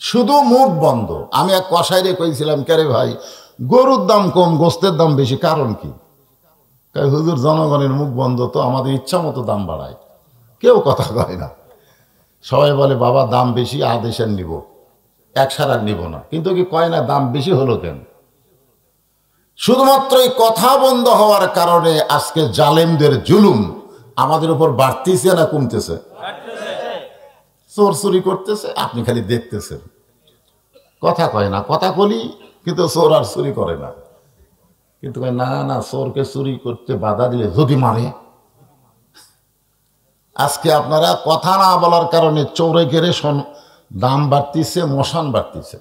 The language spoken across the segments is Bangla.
শুধু মুখ বন্ধ। আমি এক কসাইরে কইছিলাম, কে রে ভাই, গরুর দাম কম গোস্তের দাম বেশি, কারণ কি? হুজুর, জনগণের মুখ বন্ধ তো, আমাদের ইচ্ছা মতো দাম বাড়ায়, কেউ কথা কয় না। সবাই বলে বাবা দাম বেশি, আদেশের নিব, এক সারার নিব না, কিন্তু কি কয় না দাম বেশি হলো কেন? শুধুমাত্র এই কথা বন্ধ হওয়ার কারণে আজকে জালেমদের জুলুম আমাদের উপর বাড়তিছে না কমতেছে? চোর চুরি করতেছে, আপনি খালি দেখতেছেন, কথা কয় না। কথা বলি কিন্তু চোর আর চুরি করে না। কিন্তু না না, চোরকে চুরি করতে বাধা দিলে যদি মারে। আজকে আপনারা কথা না বলার কারণে চোরে ঘেরে দাম বাড়তিছে, মশান বাড়তিছে।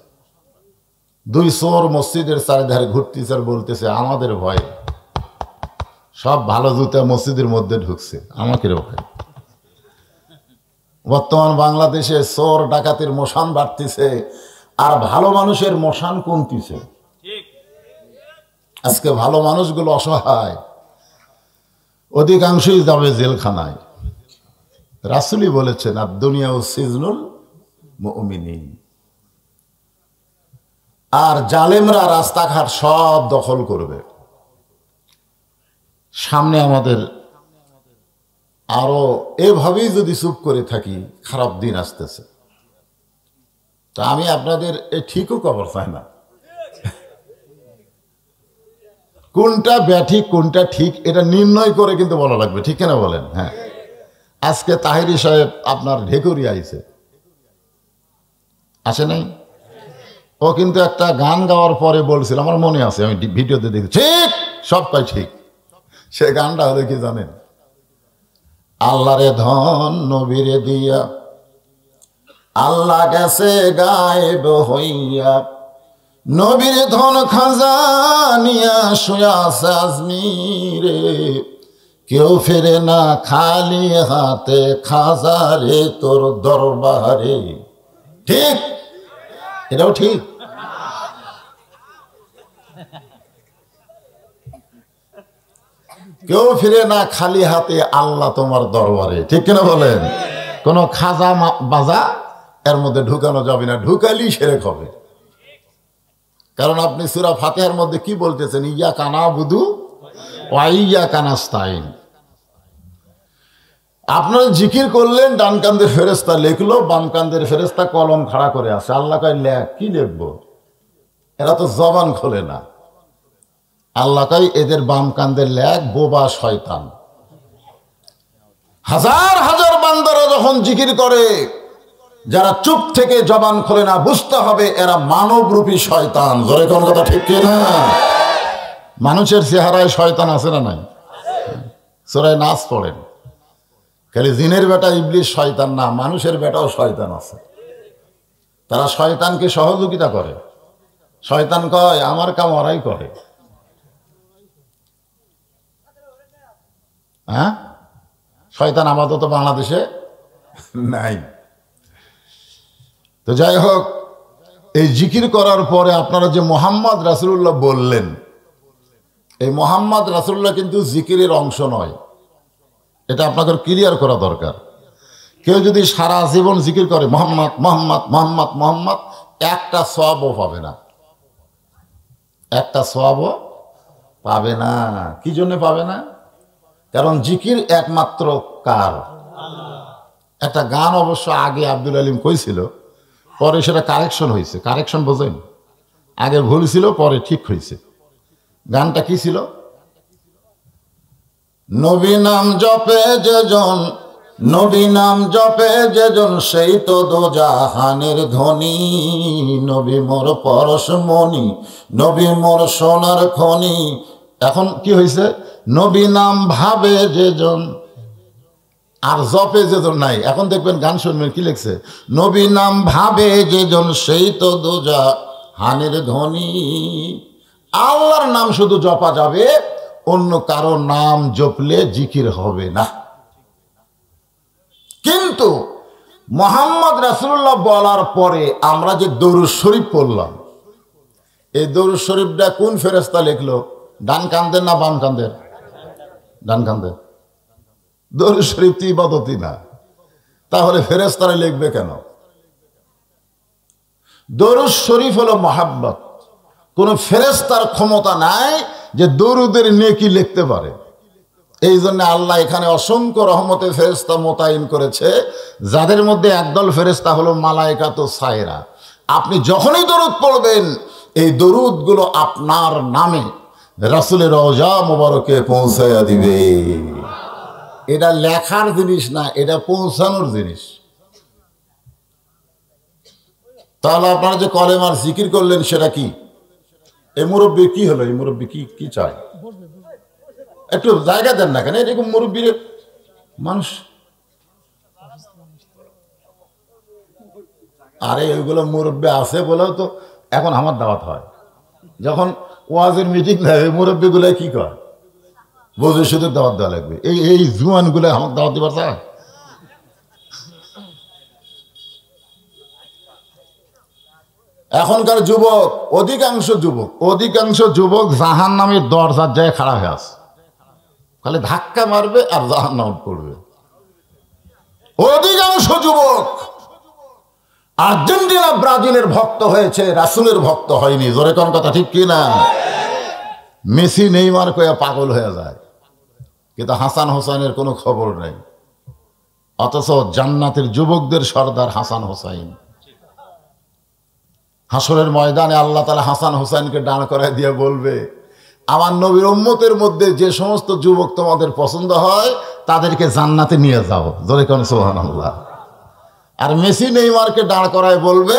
দুই চোর মসজিদের চারিধারে ঘুরতেছে আর বলতেছে আমাদের ভয়, সব ভালো জুতা মসজিদের মধ্যে ঢুকছে, আমাকে ভয়। বর্তমান বাংলাদেশে চোর ডাকাতির মশান বাড়তিছে আর ভালো মানুষের মশান কমতিছে। আজকে ভালো মানুষগুলো অসহায়, অধিকাংশই যাবে জেলখানায়। রাসূলই বলেছেন আর দুনিয়া ও সিজনুল মুমিনিন। আর জালেমরা রাস্তাঘাট সব দখল করবে। সামনে আমাদের আরো এভাবেই যদি চুপ করে থাকি, খারাপ দিন আসতেছে। তা আমি আপনাদের ঠিকও খবর চাই না, কোনটা ব্যাঠিক কোনটা ঠিক এটা নির্ণয় করে কিন্তু বলা লাগবে, ঠিক কিনা বলেন? হ্যাঁ, আজকে তাহিরি সাহেব আপনার ঢেকুরি আইছে, আসে নাই? ও কিন্তু একটা গান গাওয়ার পরে বলছিল, আমার মনে আছে, আমি ভিডিওতে দেখি, ঠিক সব কয় ঠিক। সে গানটা হলো কি জানেন? আল্লাহরে ধন নবীরে দিয়া, আল্লাহ গেছে গায়েব হইয়া, নবীর ধন খাজানিয়া শুয়া আছে আজমিরে, কেউ ফেরে না খালি হাতে, খাজারে তোর দরবারে। ঠিক, এটাও ঠিক। কেউ ফিরে না খালি হাতে আল্লাহ তোমার দরবারে, ঠিক কিনা বলেন? কোন খাজা বাজা এর মধ্যে ঢুকানো যাবে না, ঢুকালি শিরক হবে। কারণ আপনি সূরা ফাতিহার মধ্যে কি বলতেছেন? ইয়া কানা বুদু ওয়া ইয়া কানাস্তাইন। আপনারা জিকির করলেন, ডান কান্দের ফেরেশতা লিখলো, বাম কান্দের ফেরেশতা কলম খাড়া করে আছে। আল্লাহ কয় লেখ, কি লিখবো? এরা তো জবান খোলে না। আল্লাহ কয় এদের বাম কান্দের লেখ বোবা শয়তান। হাজার হাজার বান্দারা যখন জিকির করে, যারা চুপ থেকে জবান খোলে না, বুঝতে হবে এরা মানবরূপী শয়তান। জোরে কোন কথা ঠিক কিনা? মানুষের চেহারায় শয়তান আছে না নাই? সূরা নাস পড়েন, খালি জিনের বেটা ইবলিস শয়তান না, মানুষের বেটাও শয়তান আছে। তারা শয়তানকে সহযোগিতা করে। শয়তান কয় আমার কাম ওরাই করে। হ্যাঁ, শয়তান আপাতত বাংলাদেশে নাই। তো যাই হোক, এই জিকির করার পরে আপনারা যে মোহাম্মদ রাসূলুল্লাহ বললেন, এই মোহাম্মদ রাসূলুল্লাহ কিন্তু জিকিরের অংশ নয়। এটা আপনাদের ক্লিয়ার করা দরকার। কেউ যদি সারা জীবন জিকির করে মোহাম্মদ মোহাম্মদ মোহাম্মদ মোহাম্মদ, একটা সওয়াবও পাবে না, একটা সওয়াবও পাবে না। কি জন্য পাবে না? কারণ জিকির একমাত্র কার? একটা গান অবশ্য আগে আব্দুল আলিম কইছিল, পরে সেটা কারেকশন হয়েছে। কারেকশন বোঝেন? আগে ভুল ছিল, পরে ঠিক হয়েছে। গানটা কি ছিল? নবী নাম জপে যেজন, নবী নাম জপে যেজন, সেই তো দোজাহানের ধনী। নবী মোর পরশমণি, নবী মোর সোনার খনি। এখন কি হয়েছে? নবী নাম ভাবে যেজন আর জপে যেজন নাই। এখন দেখবেন গান শুনবেন কি লিখছে, নবী নাম ভাবে যেজন, সেই তো দোজাহানের ধনী। আল্লাহর নাম শুধু জপা যাবে, অন্য কারো নাম জপলে জিকির হবে না। কিন্তু মুহাম্মদ রাসূলুল্লাহ বলার পরে আমরা যে দরুদ শরীফ পড়লাম, এই দরুদ শরীফটা কোন ফেরেশতা লিখলো? ডান কান্দের না বাম কান্দের? ডান কান্দের। দরুদ শরীফ তো ইবাদতই না, তাহলে ফেরেশতারা লিখবে কেন? দরুদ শরীফ হলো মহাব্বত। কোন ফেরেশতার ক্ষমতা নাই যে দরুদের নেকি লিখতে পারে। এই জন্য আল্লাহ এখানে অসংখ্য রহমতের ফেরেশতা মোতায়েন করেছে, যাদের মধ্যে একদল ফেরেশতা হলো মালায়েকাতুস সায়রা। আপনি যখনই দরুদ পড়বেন, এই দরুদগুলো আপনার নামে রাসূলের রওজা মোবারকে পৌঁছায়া দিবে। এটা লেখার জিনিস না, এটা পৌঁছানোর জিনিস। তাহলে আপনারা যে কলেমার জিকির করলেন সেটা কি? এই মুরব্বী কি হলো? এই মুরব্বী কি চায়? একটু জায়গা দেন না কেন? এরকম মুরব্বীর মানুষ। আরে ওইগুলো মুরব্বী আছে বলেও তো এখন আমার দাওয়াত হয়। যখন ওয়াজের মিটিং দেয় মুরব্বীগুলো কি করে? বোঝে শুধু দাওয়াত দেওয়া লাগবে। এই জুয়ানগুলো আমার দাওয়াত দিবার চায়? এখনকার যুবক, অধিকাংশ যুবক জাহান নামের দরজার জায়গায় খাড়া হয়ে আছে, খালি ধাক্কা মারবে আর জাহান নাম পড়বে। অধিকাংশ যুবক আর্জেন্টিনা ব্রাজিলের ভক্ত হয়েছে, রাসূলের ভক্ত হয়নি। জোরে কোন কথা ঠিক কি না? মেসি নেইমার কয়া পাগল হয়ে যায়, কিন্তু হাসান হোসেনের কোনো খবর নেই। অথচ জান্নাতের যুবকদের সর্দার হাসান হোসেন। হাসরের ময়দানে আল্লাহ তাআলা হাসান হোসেনকে দাঁড় করায় দিয়ে বলবে, আমার নবীর উম্মতের মধ্যে যে সমস্ত যুবক তোমাদের পছন্দ হয় তাদেরকে জান্নাতে নিয়ে যাও। জোরে কোন সুবহানাল্লাহ। আর মেসি নেইমারকে দাঁড় করায় বলবে,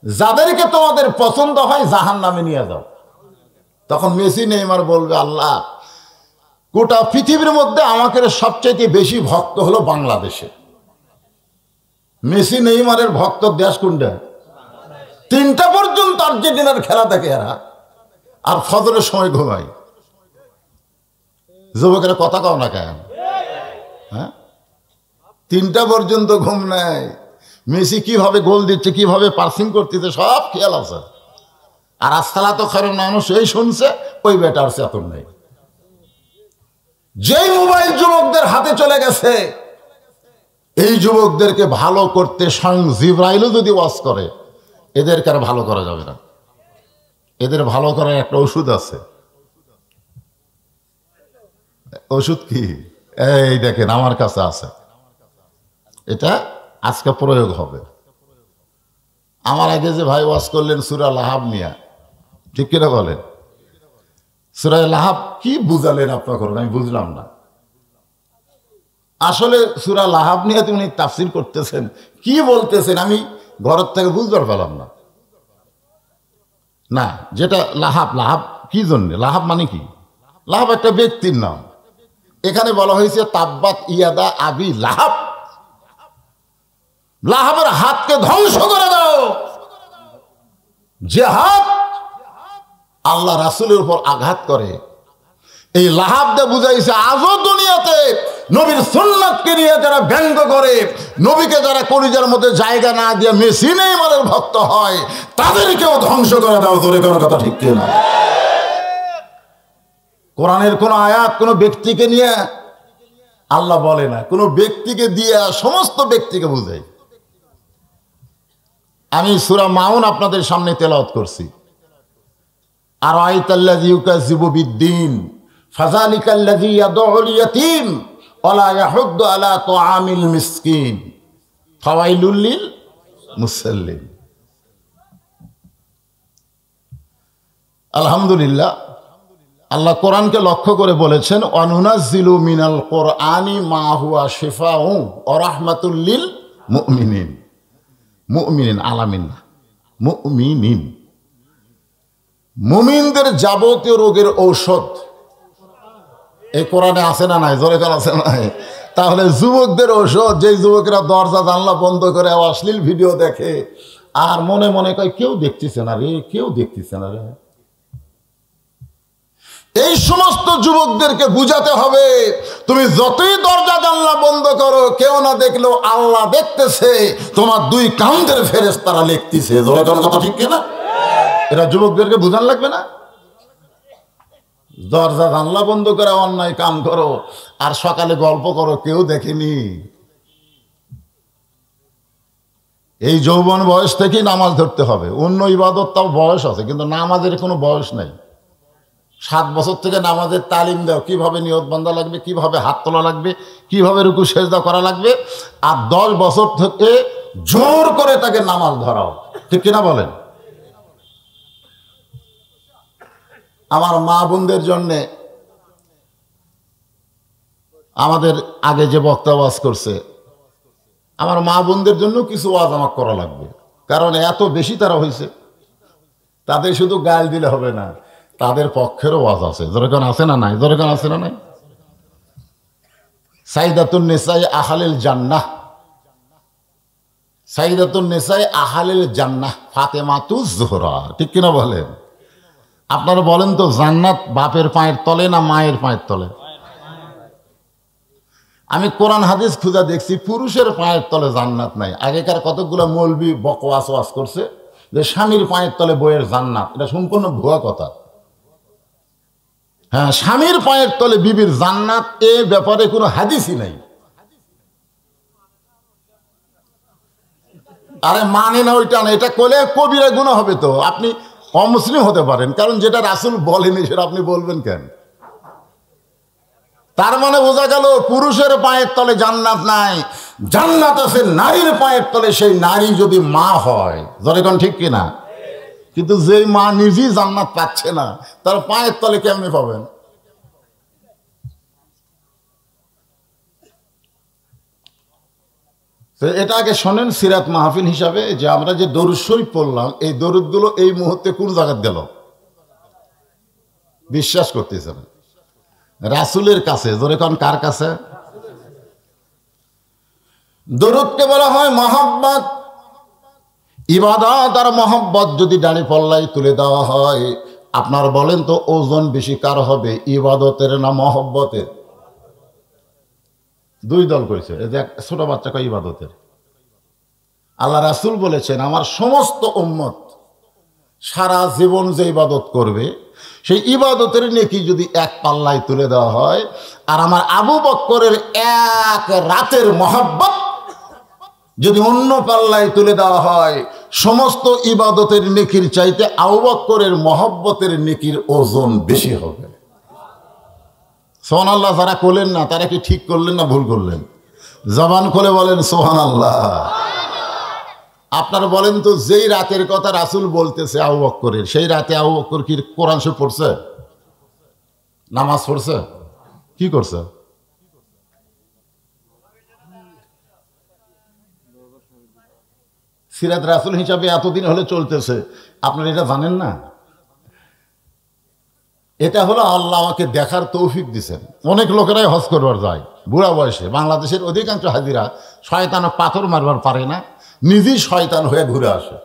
যাদেরকে তোমাদের পছন্দ হয় জাহান্নামে নিয়ে যাও। তখন মেসি নেইমার বলবে, আল্লাহ, গোটা পৃথিবীর মধ্যে আমাকে সবচেয়ে বেশি ভক্ত হলো বাংলাদেশে। মেসি নেইমারের ভক্ত দেশ কোনটা? 3টা পর্যন্ত আর্জেন্টিনার খেলা দেখে এরা, আর ফজরের সময় ঘুমায়। যুবকেরা কথা কও না কেন? হ্যাঁ, 3টা পর্যন্ত ঘুম নাই। মেসি কিভাবে গোল দিচ্ছে, কিভাবে পাসিং করতেছে, সব খেয়াল আছে। আর আসসালাতু খায়রুন মানুষ এই শুনছে, ওই বেটার চেতন নেই। যেই মোবাইল যুবকদের হাতে চলে গেছে, এই যুবকদেরকে ভালো করতে স্বয়ং জিবরাইলও যদি ওয়াজ করে, এদেরকে আর ভালো করা যাবে না। এদের ভালো করার একটা ওষুধ আছে। ওষুধ কি? এই দেখেন আমার কাছে আছে, এটা আজকে প্রয়োগ হবে। আমার আগে যে ভাই ওয়াজ করলেন সূরা লাহাব নিয়া, ঠিক কিনা বলেন? সূরা লাহাব কি বুঝালেন আপনাকে? আমি বুঝলাম না। আসলে সূরা লাহাব নিয়ে উনি তাফসীর করতেছেন, কি বলতেছেন আমি ঘরের থেকে বুঝতে পারলাম না। না, যেটা লাহাব, লাহাব কি জন্য? লাহাব মানে কি? লাহাব একটা ব্যক্তির নাম। এখানে বলা হয়েছে তাব্বাত ইয়াদা আবি লাহাব। লাহাবের হাতকে ধ্বংস করে দাও। যে হাত আল্লাহ রাসূলের উপর আঘাত করে, এই লাহাব দিয়ে বুঝাইছে আজও দুনিয়াতে নবীর সুন্নাতকে নিয়ে যারা ব্যঙ্গ করে, নবীকে যারা কলিজার মধ্যে জায়গা না দিয়ে মেসি নেইমারের ভক্ত হয়, তাদেরকেও ধ্বংস করে দাও। ধরে কোনো কথা ঠিক কিনা? কোরআনের কোন আয়াত কোন ব্যক্তিকে নিয়ে আল্লাহ বলে না, কোন ব্যক্তিকে দিয়ে সমস্ত ব্যক্তিকে বুঝাই। আমি সূরা মাউন আপনাদের সামনে তেলাওয়াত করছি। আর আয়াতাল্লাযী ইউকাযযিবু বিদ্দীন ফাযালিকাল্লাযী ইয়াদউল ইয়াতীম ওয়ালা ইয়াহুদ্দু আলা তুআমিল মিসকিন ফাওয়াইলুল লিল মুসাল্লিন। আলহামদুলিল্লাহ, আল্লাহ কোরআনকে লক্ষ্য করে বলেছেন, ওয়ানুনাজ্জিলু মিনাল কোরআনি মা হুয়া শিফাউ ওয়া রাহমাতুল লিল মুমিনিন। মুমিনিন আলামিন, মুমিনিন মুমিনদের যাবতীয় রোগের ঔষধ এই কোরআনে আছে না নাই? জোরে কোন আছে নাই? তাহলে যুবকদের ঔষধ, যে যুবকেরা দরজা জানলা বন্ধ করে অশ্লীল ভিডিও দেখে আর মনে মনে কয় কেউ দেখতেছে না রে, কেউ দেখতেছে না রে, এই সমস্ত যুবকদেরকে বুঝাতে হবে, তুমি যতই দরজা জানলা বন্ধ করো, কেউ না দেখলেও আল্লাহ দেখতেছে, তোমার 2 কাঁধের ফেরেশতারা লিখতেছে। জোরে কোন কথা ঠিক কিনা? এরা যুবকদেরকে বুঝান লাগবে না? দরজা জানলা বন্ধ করে অন্যায় কাম করো আর সকালে গল্প করো, কেউ দেখেনি। এই যৌবন বয়স থেকেই নামাজ ধরতে হবে। অন্য ইবাদত তাও বয়স আছে, কিন্তু নামাজের কোনো বয়স নাই। 7 বছর থেকে নামাজের তালিম দাও, কিভাবে নিয়ত বান্ধা লাগবে, কিভাবে হাত তোলা লাগবে, কিভাবে রুকু সেজদা করা লাগবে। আর 10 বছর থেকে জোর করে তাকে নামাজ ধরাও, ঠিক কিনা বলেন? আমার মা বোনদের জন্যে আমাদের আগে যে বক্তা ওয়াজ করছে, আমার মা বোনদের জন্য কিছু ওয়াজ আমার করা লাগবে, কারণ এত বেশি তারা হয়েছে। তাদের শুধু গাল দিলে হবে না, তাদের পক্ষেরও ওয়াজ আছে। যেরকম আছে না নাই? যেরকম আছে না নাই? সাইদাতুন নিসাই আহলিল জান্নাহ, সাইদাতুন নিসাই আহলিল জান্নাহ ফাতেমাতুজ জোহরা, ঠিক কিনা বলেন? আপনারা বলেন তো, জান্নাত বাপের পায়ের তলে না মায়ের পায়ের তলে? আমি কোরআন হাদিস খুঁজা দেখছি পুরুষের পায়ের তলে জান্নাত নাই। আগেকার কতগুলো মৌলবি বকওয়াস ওয়াজ করছে যে স্বামীর পায়ের তলে বইয়ের জান্নাত, এটা সম্পূর্ণ ভুয়া কথা। হ্যাঁ, স্বামীর পায়ের তলে বিবির জান্নাত, এ ব্যাপারে কোনো হাদিসই নাই। আরে মানে না ওইটা না, এটা করলে কবিরা গুনাহ হবে। তো আপনি অমুসলিম হতে পারেন, কারণ যেটা রাসূল বলেনি সেটা আপনি বলবেন কেন? তার মানে বোঝা গেল পুরুষের পায়ের তলে জান্নাত নাই, জান্নাত আছে নারীর পায়ের তলে, সেই নারী যদি মা হয়। যখন ঠিক কিনা? কিন্তু যেই মা নিজেই জান্নাত পাচ্ছে না, তার পায়ের তলে কেমনে পাবেন? এটা আগে শোনেন সিরাত মাহফিল হিসাবে, যে আমরা যে দরুদ শরীফ পড়লাম, এই দরুদগুলো এই মুহূর্তে কোন জায়গায় গেল? বিশ্বাস করতেছেন? রাসূলের কাছে। যেরকম কার কাছে? দরুদকে বলা হয় মহব্বত। ইবাদত আর মহব্বত যদি দাঁড়ি পাল্লায় তুলে দেওয়া হয়, আপনার বলেন তো ওজন বেশি কার হবে, ইবাদতের না মহব্বতের? দুই দল করেছে। এই যে ছোট বাচ্চা কয় ইবাদতের। আল্লাহ রাসূল বলেছেন, আমার সমস্ত উম্মত সারা জীবন যে ইবাদত করবে, সেই ইবাদতের নেকি যদি এক পাল্লায় তুলে দেওয়া হয়, আর আমার আবু বকরের এক রাতের মহব্বত যদি অন্য পাল্লায় তুলে দেওয়া হয়, সমস্ত ইবাদতের নেকির চাইতে আবু বকরের মহব্বতের নেকির ওজন বেশি হবে। সুবহানাল্লাহ। যারা করলেন না তারা কি ঠিক করলেন না ভুল করলেন? জবান খুলে বলেন সুবহানাল্লাহ। আপনারা বলেন তো, যেই রাতের কথা রাসূল বলতেছে আবু বকরের, সেই রাতে আবু বকর কি কোরআন শরীফ পড়ছে? নামাজ পড়ছে? কি করছে? সিরাত রাসূল হিসাবে এতদিন হলে চলতেছে, আপনারা এটা জানেন না? এটা হলো আল্লাহ আমাকে দেখার তৌফিক দিচ্ছেন। অনেক লোকেরাই হজ করবার যায় বুড়া বয়সে। বাংলাদেশের অধিকাংশ হাজিরা শয়তান পাথর মারবার পারে না, নিজেই শয়তান হয়ে ঘুরে আসে।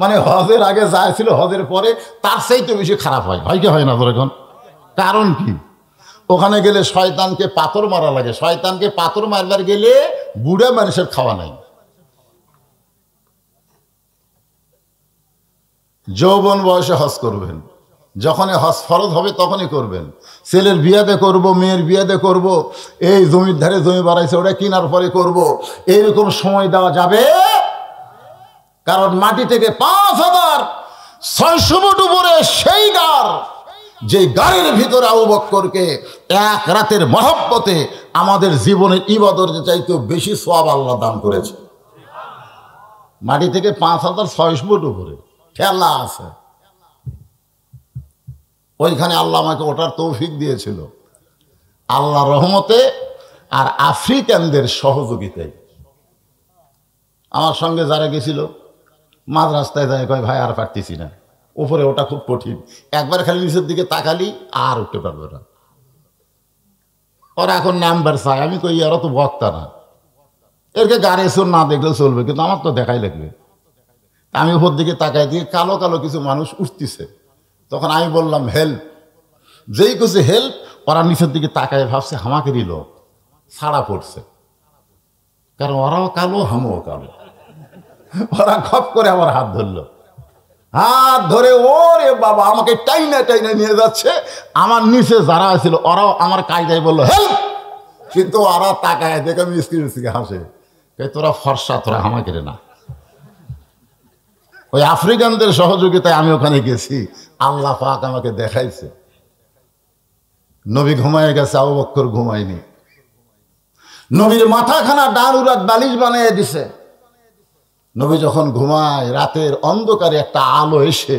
মানে হজের আগে যা ছিল, হজের পরে তার চাইতে বেশি খারাপ হয়। হয় কি হয় না? এখন কারণ কি? ওখানে গেলে শয়তানকে পাথর মারা লাগে। শয়তানকে পাথর মারবার গেলে বুড়া মানুষের খাওয়া নাই। যৌবন বয়সে হজ করবেন, যখনই হজ ফরজ হবে তখনই করবেন। ছেলের বিয়াতে করব, মেয়ের বিয়াতে করব, এই জমির ধারে জমি বাড়াইছে ওটা কেনার পরে করব, এইরকম সময় দেওয়া যাবে? কারণ মাটি থেকে 5600 ফুট উপরে সেই গার, যে গাড়ির ভিতরে আবু বকরকে এক রাতের মহব্বতে আমাদের জীবনের ইবাদতের চাইতে বেশি সওয়াব আল্লাহ দান করেছে। মাটি থেকে 5600 ফুট উপরে খেলা আছে, ওইখানে আল্লাহ আমাকে ওঠার তৌফিক দিয়েছিল আল্লাহ রহমতে আর আফ্রিকানদের সহযোগিতায়। আমার সঙ্গে যারা গেছিল মাঝ রাস্তায় যায়, কয় ভাই আর পারতেছি না, উপরে ওটা খুব কঠিন, একবার খালি নিচের দিকে তাকালি আর উঠতে পারবে না। ওরা এখন নাম্বার চায়। আমি কই এরা তো বক্তা না, এরকে গাড়ি চোর না দেখলে চলবে, কিন্তু আমার তো দেখাই লাগবে। আমি উপর দিকে তাকাই দিয়ে কালো কালো কিছু মানুষ উঠতেছে, তখন আমি বললাম হেল্প। যেই কিছু হেল্প, ওরা নিচের দিকে তাকায় ভাবছে আমাকেরই লোক, ছাড়া পড়ছে, কারণ ওরাও কালো আমিও কালো। ওরা খপ করে আমার হাত ধরলো, হাত ধরে ওরে বাবা আমাকে টাইনা টাইনা নিয়ে যাচ্ছে। আমার নিচে যারা ছিল ওরাও আমার কায়দায় বললো হেল্প, কিন্তু ওরা তাকায় দেখে মিসকি মিসকি হাসে, তোরা ফর্সা, তোরা আমাকে না। ওই আফ্রিকানদের সহযোগিতায় আমি ওখানে গেছি, আল্লাহ পাক আমাকে দেখাইছে। নবী ঘুমায় গেছে, আবু বকর ঘুমায়নি। নবীর মাথাখানা ডান উরাত বালিশ বানিয়ে দিছে। নবী যখন ঘুমায়, রাতের অন্ধকারে একটা আলো এসে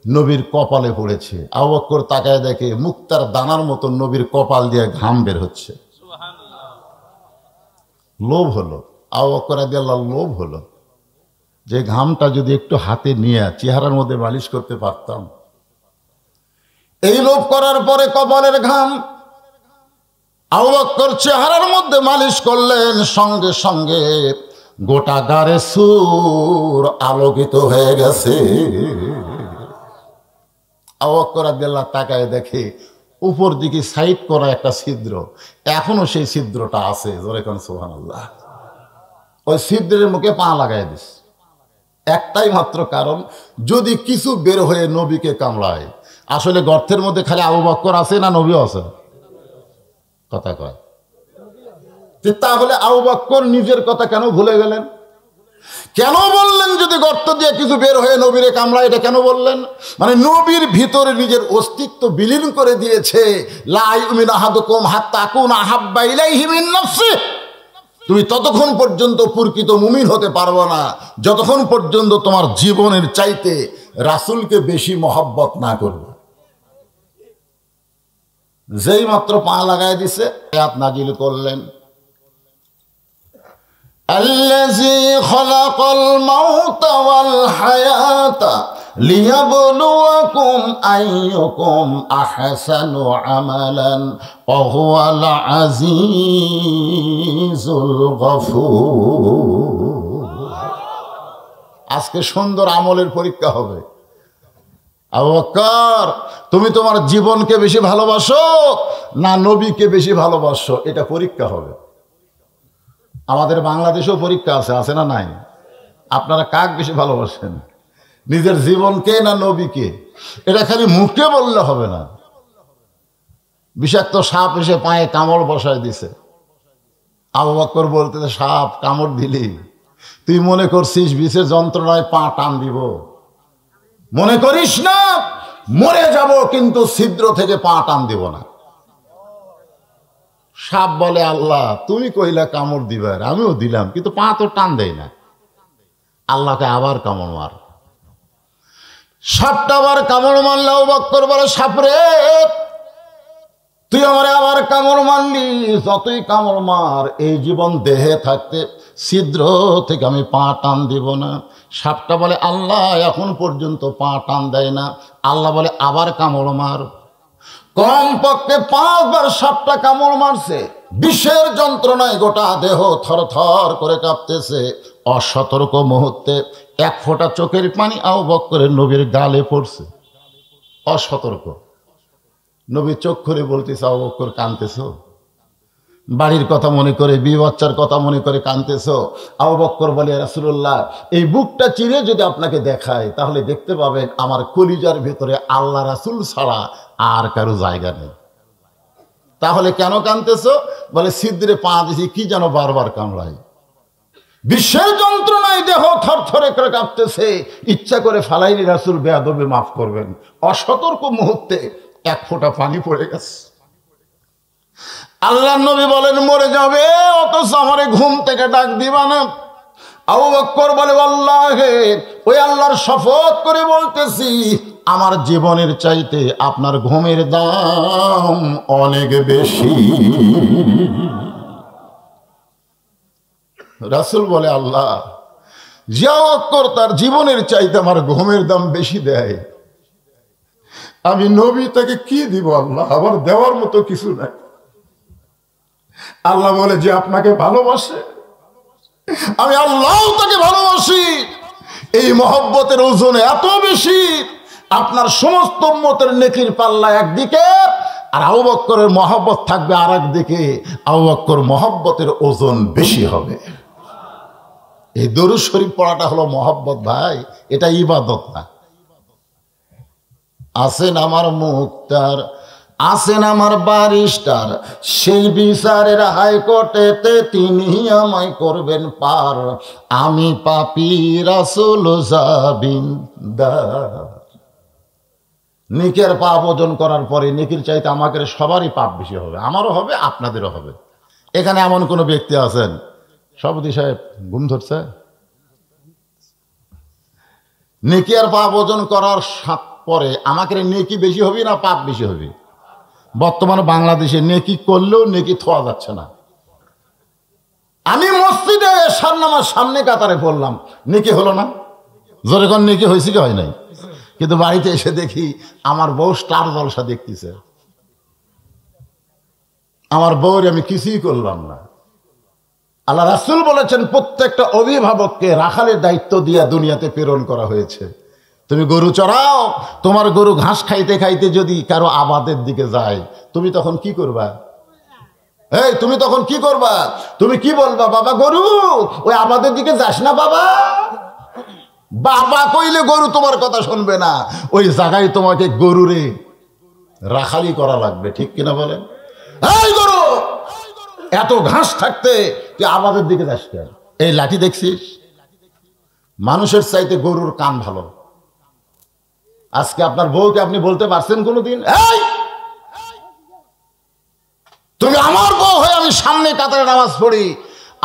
নবীর কপালে পড়েছে। আবু বকর তাকায় দেখে মুক্তার দানার মতো নবীর কপাল দিয়ে ঘাম বের হচ্ছে। লোভ হলো, আবু বকর রাদিয়াল্লাহু লোভ হলো যে ঘামটা যদি একটু হাতে নিয়ে চেহারার মধ্যে মালিশ করতে পারতাম। এই লোভ করার পরে কপালের ঘাম আবু বকর চেহারার মধ্যে মালিশ করলেন, সঙ্গে সঙ্গে গোটা গারে সুর আলোকিত হয়ে গেছে। আবু বকর রাদিয়াল্লাহু তাকায় দেখে উপর দিকে সাইড করা একটা ছিদ্র, এখনো সেই ছিদ্রটা আছে। জোরে কোন সুবহানাল্লাহ। ওই ছিদ্রের মুখে পা লাগাই দিস, একটাই মাত্র কারণ, যদি কিছু বের হয়ে নবীকে কামড়ায়। আসলে গর্তের মধ্যে খালি আবু বকর আছে না নবীও আছে? কথা কয়। তাহলে আবু বকর নিজের কথা কেন ভুলে গেলেন? কেন বললেন যদি গর্ত দিয়ে কিছু বের হয়ে নবীরে কামড়ায়? এটা কেন বললেন? মানে নবীর ভিতরে নিজের অস্তিত্ব বিলীন করে দিয়েছে। লা ইউমিনু আহাদুকুম হাত্তা আকুনা আহাব্বা ইলাইহি মিন নাফসিহি। তুমি ততক্ষণ পর্যন্ত প্রকৃত মুমিন হতে পারবে না যতক্ষণ পর্যন্ত তোমার জীবনের চাইতে রাসূলকে বেশি মহব্বত না করবে। যেই মাত্র পা লাগায় দিছে, আয়াত নাজিল করলেন, আল্লাযী খালাকাল মাউতা ওয়াল হায়াতা লিয়াবলুয়াকুম আইয়ুকুম আহসানু আমালান ওয়া হুয়াল আজিজুল গফুর। আজকে সুন্দর আমলের পরীক্ষা হবে। আবু বকর, তুমি তোমার জীবনকে বেশি ভালোবাসো না নবীকে বেশি ভালোবাসো? এটা পরীক্ষা হবে। আমাদের বাংলাদেশেও পরীক্ষা আছে, আছে না নাই? আপনারা কাক বেশি ভালোবাসেন, নিজের জীবনকে না নবীকে? এটা খালি মুখে বললে হবে না। বিষাক্ত সাপ এসে পায়ে কামড় বসায় দিছে। আবু বকর বলতেছে, সাপ কামড় দিলি, তুই মনে করছিস বিষের যন্ত্রণায় পা টান দিব? মনে করিস না, মরে যাব কিন্তু ছিদ্র থেকে পা টান দিব না। সাপ বলে, আল্লাহ তুমি কইলা কামড় দিবার, আমিও দিলাম, কিন্তু পা তো টান দেয় না। আল্লাহকে আবার কামড় মার। সাপটা আবার কামড় মারলে আবু বকর বলে, সাপরে তুই আমার আবার কামড় মারলি, যতই কামড় মার, এই জীবন দেহে থাকতে ছিদ্র থেকে আমি পা টান দিব না। সাপটা বলে, আল্লাহ এখন পর্যন্ত পা টান দেয় না। আল্লাহ বলে, আবার কামড় মার। কমপক্ষে 5 বার সাপটা কামড় মারছে। বিষের যন্ত্রণায় গোটা দেহ থরথর করে কাঁপতেছে। অসতর্ক মুহূর্তে 1 ফোঁটা চোখের পানি আবু বকরের নবীর গালে পড়ছে। অসতর্ক। নবী চোখ করে বলতেছে, আবু বকর কাঁদতেছো? বাড়ির কথা মনে করে, বিয়ে বাচ্চার কথা মনে করে কাঁদতেছো? আবু বকর বলে, রাসূলুল্লাহ, এই বুকটা চিরে যদি আপনাকে দেখায় তাহলে দেখতে পাবেন আমার কলিজার ভেতরে আল্লাহ রাসূল ছাড়া আর কারো জায়গা নেই। তাহলে কেন কাঁদতেছো? বলে, ছিদ্রে পা দিছি, কি যেন বারবার কামড়ায়। বিশ্বের যন্ত্রণায় দেহ থরথরে করে কাঁপতেছে। ইচ্ছা করে ফালাইনি রাসূল, বেয়াদবে মাফ করবেন। অসতর্ক মুহূর্তে 1 ফোঁটা পানি পড়ে গেছে। আল্লাহর নবী বলেন, মরে যাবে, অথচ আমারে ঘুম থেকে ডাক দিবা না। আবু বকর বলে, আল্লাহে, ওই আল্লাহর শপথ করে বলতেছি, আমার জীবনের চাইতে আপনার ঘুমের দাম অনেক বেশি। রাসূল বলে, আল্লাহ, যে আবু বকর তার জীবনের চাইতে আমার ঘুমের দাম বেশি দেয়, আমি নবী তাকে কি দিব আল্লাহ? আমার দেওয়ার মতো কিছু নাই। আল্লাহ বলে, যে আপনাকে ভালোবাসে, আমি আল্লাহ তাকে ভালোবাসি। এই মহব্বতের ওজন এত বেশি, আপনার সমস্ত উম্মতের নেকির পাল্লা একদিকে, আর আবু বকরের মহব্বত থাকবে আর একদিকে। আবু বকর মহব্বতের ওজন বেশি হবে। এই দরুদ শরীফ পড়াটা হলো মহব্বত ভাই, এটা ইবাদত না। আছেন আমার মুক্তার আছেন আমার ব্যারিস্টার, সেই বিচারের হাইকোর্টেতে তিনি আমায় করবেন পার। আমি পাপী রাসূল জাবিনদার। নেকির পাপ ওজন করার পরে নেকির চাইতে আমাকে সবারই পাপ বেশি হবে, আমারও হবে, আপনাদেরও হবে। এখানে এমন কোন ব্যক্তি আছেন, সভাপতি সাহেব ঘুম ধরছে, নেকি আর পাপ ওজন করার পরে আমাকে নেকি বেশি হবে না পাপ বেশি হবে? বর্তমানে বাংলাদেশে নেকি করলেও নেকি থোয়া যাচ্ছে না। আমি মসজিদে এশার নামাজ সামনে কাতারে পড়লাম, নেকি হলো না? জোরে কোন নেকি হয়েছে কি হয় নাই? কিন্তু বাড়িতে এসে দেখি আমার বউ স্টার জলসা দেখতেছে, আমার বউর আমি কিছুই করলাম না। আল্লাহ রাসূল বলেছেন প্রত্যেকটা অভিভাবককে রাখালের দায়িত্ব দিয়ে দুনিয়াতে প্রেরণ করা হয়েছে। তুমি গরু চড়াও, তোমার গরু ঘাস খাইতে খাইতে যদি কারো আবাদের দিকে যায়, তুমি তখন কি করবা? এই তুমি তখন কি করবা? তুমি কি বলবা? বাবা গরু ওই আবাদের দিকে যাস না বাবা। বাবা কইলে গরু তোমার কথা শুনবে না, ওই জায়গায় তোমাকে গরুরে রাখালি করা লাগবে, ঠিক কিনা বলেন? এই গরু এত ঘাস থাকতে তুই আবাদের দিকে যাস কেন? এই লাঠি দেখছিস? মানুষের চাইতে গরুর কান ভালো। আজকে আপনার বউকে আপনি বলতে পারছেন কোনোদিন, এই তুমি আমার বউ হয়ে আমি সামনে কাতারে নামাজ পড়ি,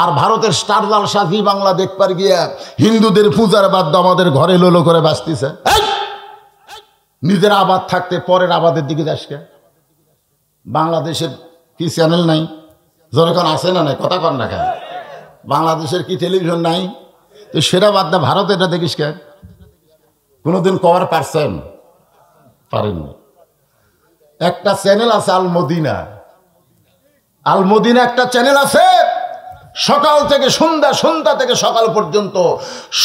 আর ভারতের স্টার জলসা জি বাংলা দেখবার গিয়া হিন্দুদের পূজার বাদ্য আমাদের ঘরে লোলো করে বাঁচতেছে। নিজের আবাদ থাকতে পরের আবাদের দিকে যাস কেন? বাংলাদেশের কি চ্যানেল নাই? যখন আছে না নাই কথা কন না কেন? বাংলাদেশের কি টেলিভিশন নাই? তো সেটা বাদ দা ভারত এটা দেখিস কেন? কোনোদিন কভার পারছেন? পারেননি। একটা চ্যানেল আছে আল মদিনা, আল মদিনা একটা চ্যানেল আছে, সকাল থেকে সন্ধ্যা, সন্ধ্যা থেকে সকাল পর্যন্ত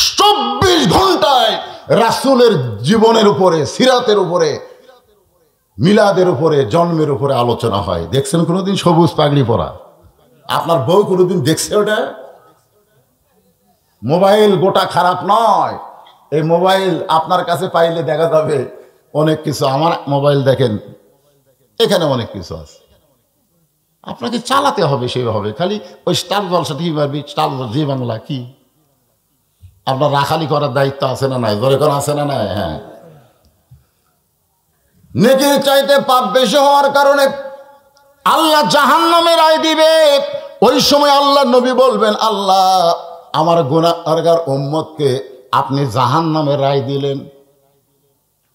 24 ঘন্টায় রাসূলের জীবনের উপরে, সিরাতের উপরে, মিলাদের উপরে, জন্মের উপরে আলোচনা হয়। দেখছেন কোনোদিন সবুজ পাগড়ি পরা? আপনার বউ কোনোদিন দেখছে ওটা? মোবাইল গোটা খারাপ নয়, এই মোবাইল আপনার কাছে পাইলে দেখা যাবে অনেক কিছু। আমার মোবাইল দেখেন, এখানে অনেক কিছু আছে, আপনাকে চালাতে হবে সেভাবে। খালি ওই স্টার জলসা টিভি পারবি, স্টার জি বাংলা কি আপনার রাখালি করার দায়িত্ব আছে না নাই? ধরে কোন আছে না নাই? হ্যাঁ, নেকির চাইতে পাপ বেশি হওয়ার কারণে আল্লাহ জাহান্নামের রায় দিবে। ওই সময় আল্লাহ নবী বলবেন, আল্লাহ আমার গুনাহগার উম্মতকে আপনি জাহান্নামের রায় দিলেন।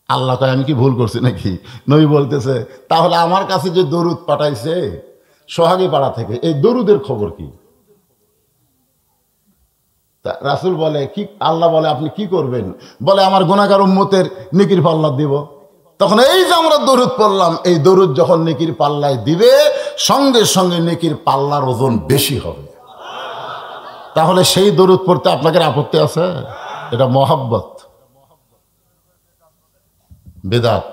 আল্লাহ কয় আমি কি ভুল করছি নাকি? নবী বলতেছে তাহলে আমার কাছে যে দরুদ পাঠাইছে সোহাগী পাড়া থেকে, এই দরুদের খবর কি? রাসূল বলে কি? আল্লাহ বলে আপনি কি করবেন? বলে আমার গুনাহগার উম্মতের নেকির পাল্লা দিব। তখন এই যে আমরা দরুদ পড়লাম, এই দরুদ যখন নেকির পাল্লায় দিবে, সঙ্গে সঙ্গে নেকির পাল্লার ওজন বেশি হবে। তাহলে সেই দরুদ পড়তে আপনাদের আপত্তি আছে? এটা মহব্বত, বেদাত।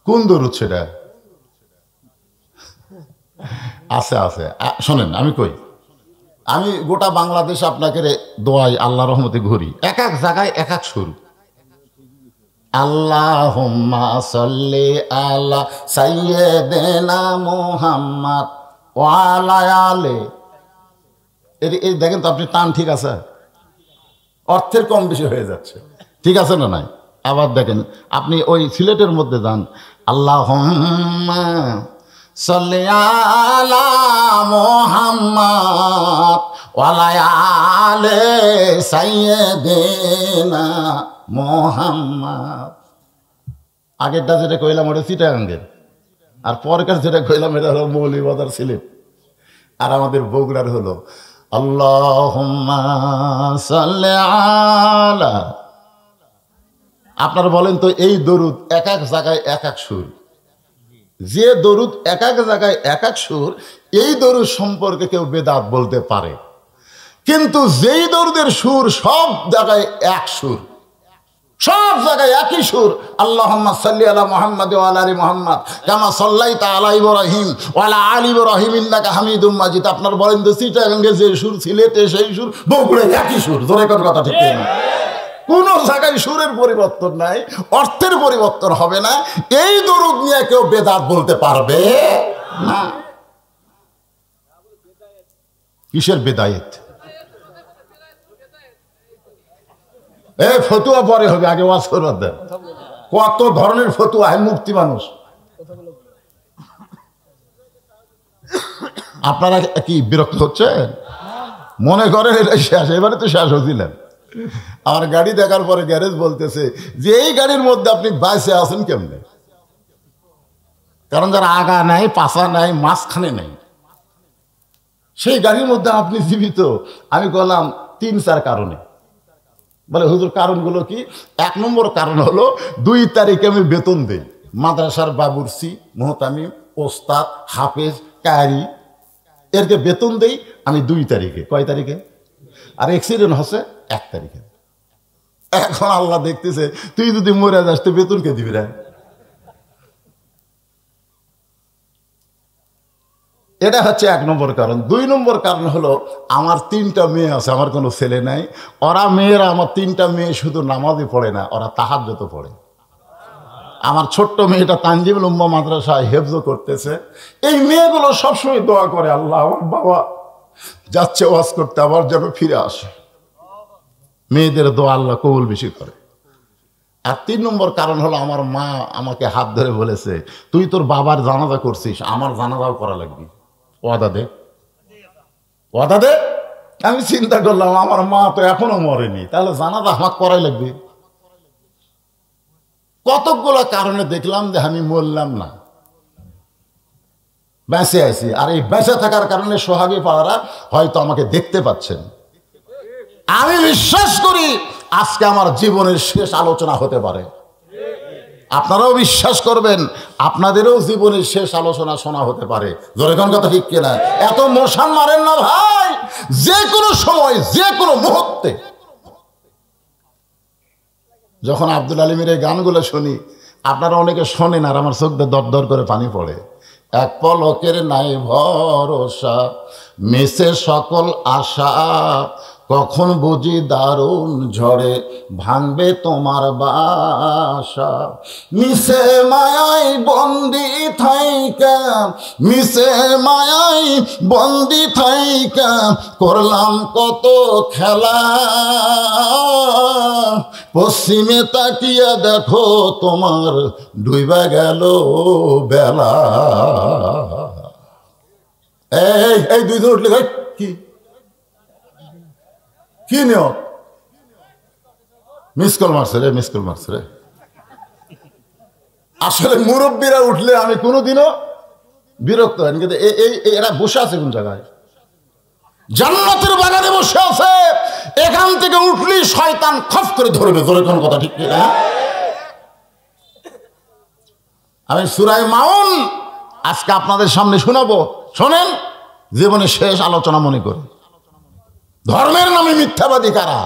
কোন দরুদ সেটা? আছে আছে, শোনেন আমি কই, আমি গোটা বাংলাদেশ আপনাকে দোয়াই আল্লাহ রহমতে ঘুরি, এক এক জায়গায় এক এক সুর। আল্লাহুম্মা সাল্লি আলা সাইয়্যিদিনা মুহাম্মদ ওয়া আলা আলি। এই দেখেন তো আপনি টান ঠিক আছে, অর্থের কম বেশি হয়ে যাচ্ছে, ঠিক আছে না নাই? আবার দেখেন আপনি ওই সিলেটের মধ্যে যান, আল্লাহুম্মা সাল্লি আলা মুহাম্মদ ওয়া আলা আলি সাইয়্যিদিনা মুহাম্মদ। আগেরটা যেটা কইলাম ওটা চিটাগাঙ্গের, আর পরের যেটা কইলাম এটা হলো মৌলভীবাজার সিলেট, আর আমাদের বগুড়ার হলো আল্লাহুম্মা সাল্লি আলা। আপনারা বলেন তো এই দরুদ এক এক জায়গায় এক এক সুর, যে দরুদ এক এক জায়গায় এক এক সুর, এই দরুদ সম্পর্কে কেউ বেদাত বলতে পারে, কিন্তু যেই দরুদের সুর সব জায়গায় এক সুর, সব জায়গায় একই সুর, আল্লাহুম্মা সাল্লি আলা মুহাম্মাদ ওয়া আলা আলি মুহাম্মাদ কামা সাল্লাইতা আলা ইব্রাহিম ওয়া আলা আলি ইব্রাহিম ইন্নাকা হামিদুম মাজিদ। আপনারা বলেন তো চিটাগাঙ্গে যে সুর, সিলেটে সেই সুর, বগুড়ায় একই সুর, জোরে কোন কথা ঠিক না? কোন জায়গায় সুরের পরিবর্তন নাই, অর্থের পরিবর্তন হবে না। এই দরুদ নিয়ে কেউ বেদাত বলতে পারবে না। কিসের বেদায়েত? ফতুয়া পরে হবে, আগে ওয়াজ করবার দেন। কত ধরনের ফতুয়া, মুফতি মানুষ। আপনারা কি বিরক্ত হচ্ছেন? মনে করেন এটা শেষ, এবারে তো শেষ হচ্ছিলেন। আমার গাড়ি দেখার পরে গ্যারেজ বলতেছে যে এই গাড়ির মধ্যে আপনি বাইসে আছেন কেমনে? কারণ যার আগা নাই, পাশা নাই, মাঝখানে নাই, সেই গাড়ির মধ্যে আপনি জীবিত। আমি বললাম 3-4 কারণে। বলে হুজুর কারণগুলো কি? 1 নম্বর কারণ হলো 2 তারিখে আমি বেতন দেই। মাদ্রাসার বাবুর্চি, মোহতামিম, ওস্তাদ, হাফেজ, কারি এরকে বেতন দেই আমি 2 তারিখে। কয় তারিখে? আর অ্যাক্সিডেন্ট হচ্ছে 1 তারিখে। এখন আল্লাহ দেখতেছে তুই যদি মরে যাস তো বেতন কে দিবি রে? এটা হচ্ছে 1 নম্বর কারণ। 2 নম্বর কারণ হলো আমার 3টা মেয়ে আছে, আমার কোনো ছেলে নাই। ওরা মেয়েরা, আমার 3টা মেয়ে শুধু নামাজই পড়ে না, ওরা তাহাজ্জুদ পড়ে। আমার ছোট্ট মেয়েটা তানজিমুল উম্মাহ মাদ্রাসায় হেফজ করতেছে। এই মেয়েগুলো সবসময় দোয়া করে, আল্লাহ আমার বাবা যাচ্ছে ওয়াজ করতে, আবার যেন ফিরে আসে। মেয়েদের দোয়া আল্লাহ কবুল বেশি করে। আর 3 নম্বর কারণ হলো আমার মা আমাকে হাত ধরে বলেছে তুই তোর বাবার জানাজা করছিস, আমার জানাজাও করা লাগবে, ওয়াদা দে, ওয়াদা দে। আমি চিন্তা করলাম আমার মা তো এখনো মরেনি, তাহলে জানাজা আমাকে করাই লাগবে। কতগুলো কারণে দেখলাম যে আমি মরলাম না, বেঁচে আছি। আর এই বেঁচে থাকার কারণে সোহাগী পাড়ারা হয়তো আমাকে দেখতে পাচ্ছেন। আমি বিশ্বাস করি আজকে আমার জীবনের শেষ আলোচনা হতে পারে। আপনারাও বিশ্বাস করবেন আপনাদেরও জীবনের শেষ আলোচনা শোনা হতে পারে। জোরে কোন কথা ঠিক কিনা? এত মশান মারেন না ভাই, যে কোনো সময় যে কোনো মুহূর্তে। যখন আব্দুল আলিমের এই গানগুলো শুনি, আপনারা অনেকে শোনেন আর আমার চোখ দিয়ে দর দর করে পানি পড়ে। এক পলকের নাই ভরসা, মেসে সকল আশা, কখন বুঝি দারুণ ঝড়ে ভাঙবে তোমার বাসা। মিশে মায়াই বন্দি থাইকা, মিশে মায়াই বন্দি থাইকা, করলাম কত খেলা, পশ্চিমে তাকিয়া দেখো তোমার ডুইবা গেল বেলা। এই 2 জন উঠলে কি কি নিও? মিস কল মারছে রে, মিস কল মারছে রে। আসলে মুরব্বীরা উঠলে আমি কোনোদিনও বিরক্ত হয়নি, কিন্তু এরা বসে আছে কোন জায়গায়? জান্নাতের বাগানে বসে আছে। এখান থেকে উঠলেই শয়তান খপ করে ধরবে। ধরে কোন কথা ঠিক না? আমি সূরা মাউন আজকে আপনাদের সামনে শোনাবো, শোনেন। জীবনের শেষ আলোচনা মনে করে। ধর্মের নামে মিথ্যাবাদী কারা?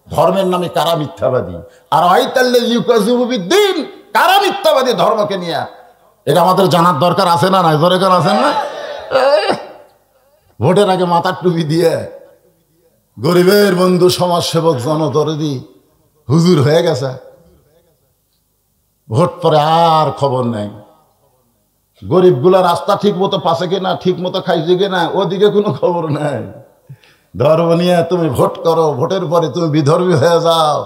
ধর্মের নামে কারা মিথ্যাবাদী? আর দিন কারা মিথ্যাবাদী ধর্মকে নিয়ে? এটা আমাদের জানার দরকার আছে না? নাই দরকার আছে না? ভোটের আগে মাথার টুপি দিয়ে গরিবের বন্ধু, সমাজসেবক, জনদরদি হুজুর হয়ে গেছে। ভোট পরে আর খবর নেই। গরিবগুলা রাস্তা ঠিক মতো পাশে কিনা, ঠিক মতো খাইছে কিনা, ওদিকে কোনো খবর নাই। ধর্ম নিয়ে তুমি ভোট করো, ভোটের পরে তুমি বিধর্মী হয়ে যাও।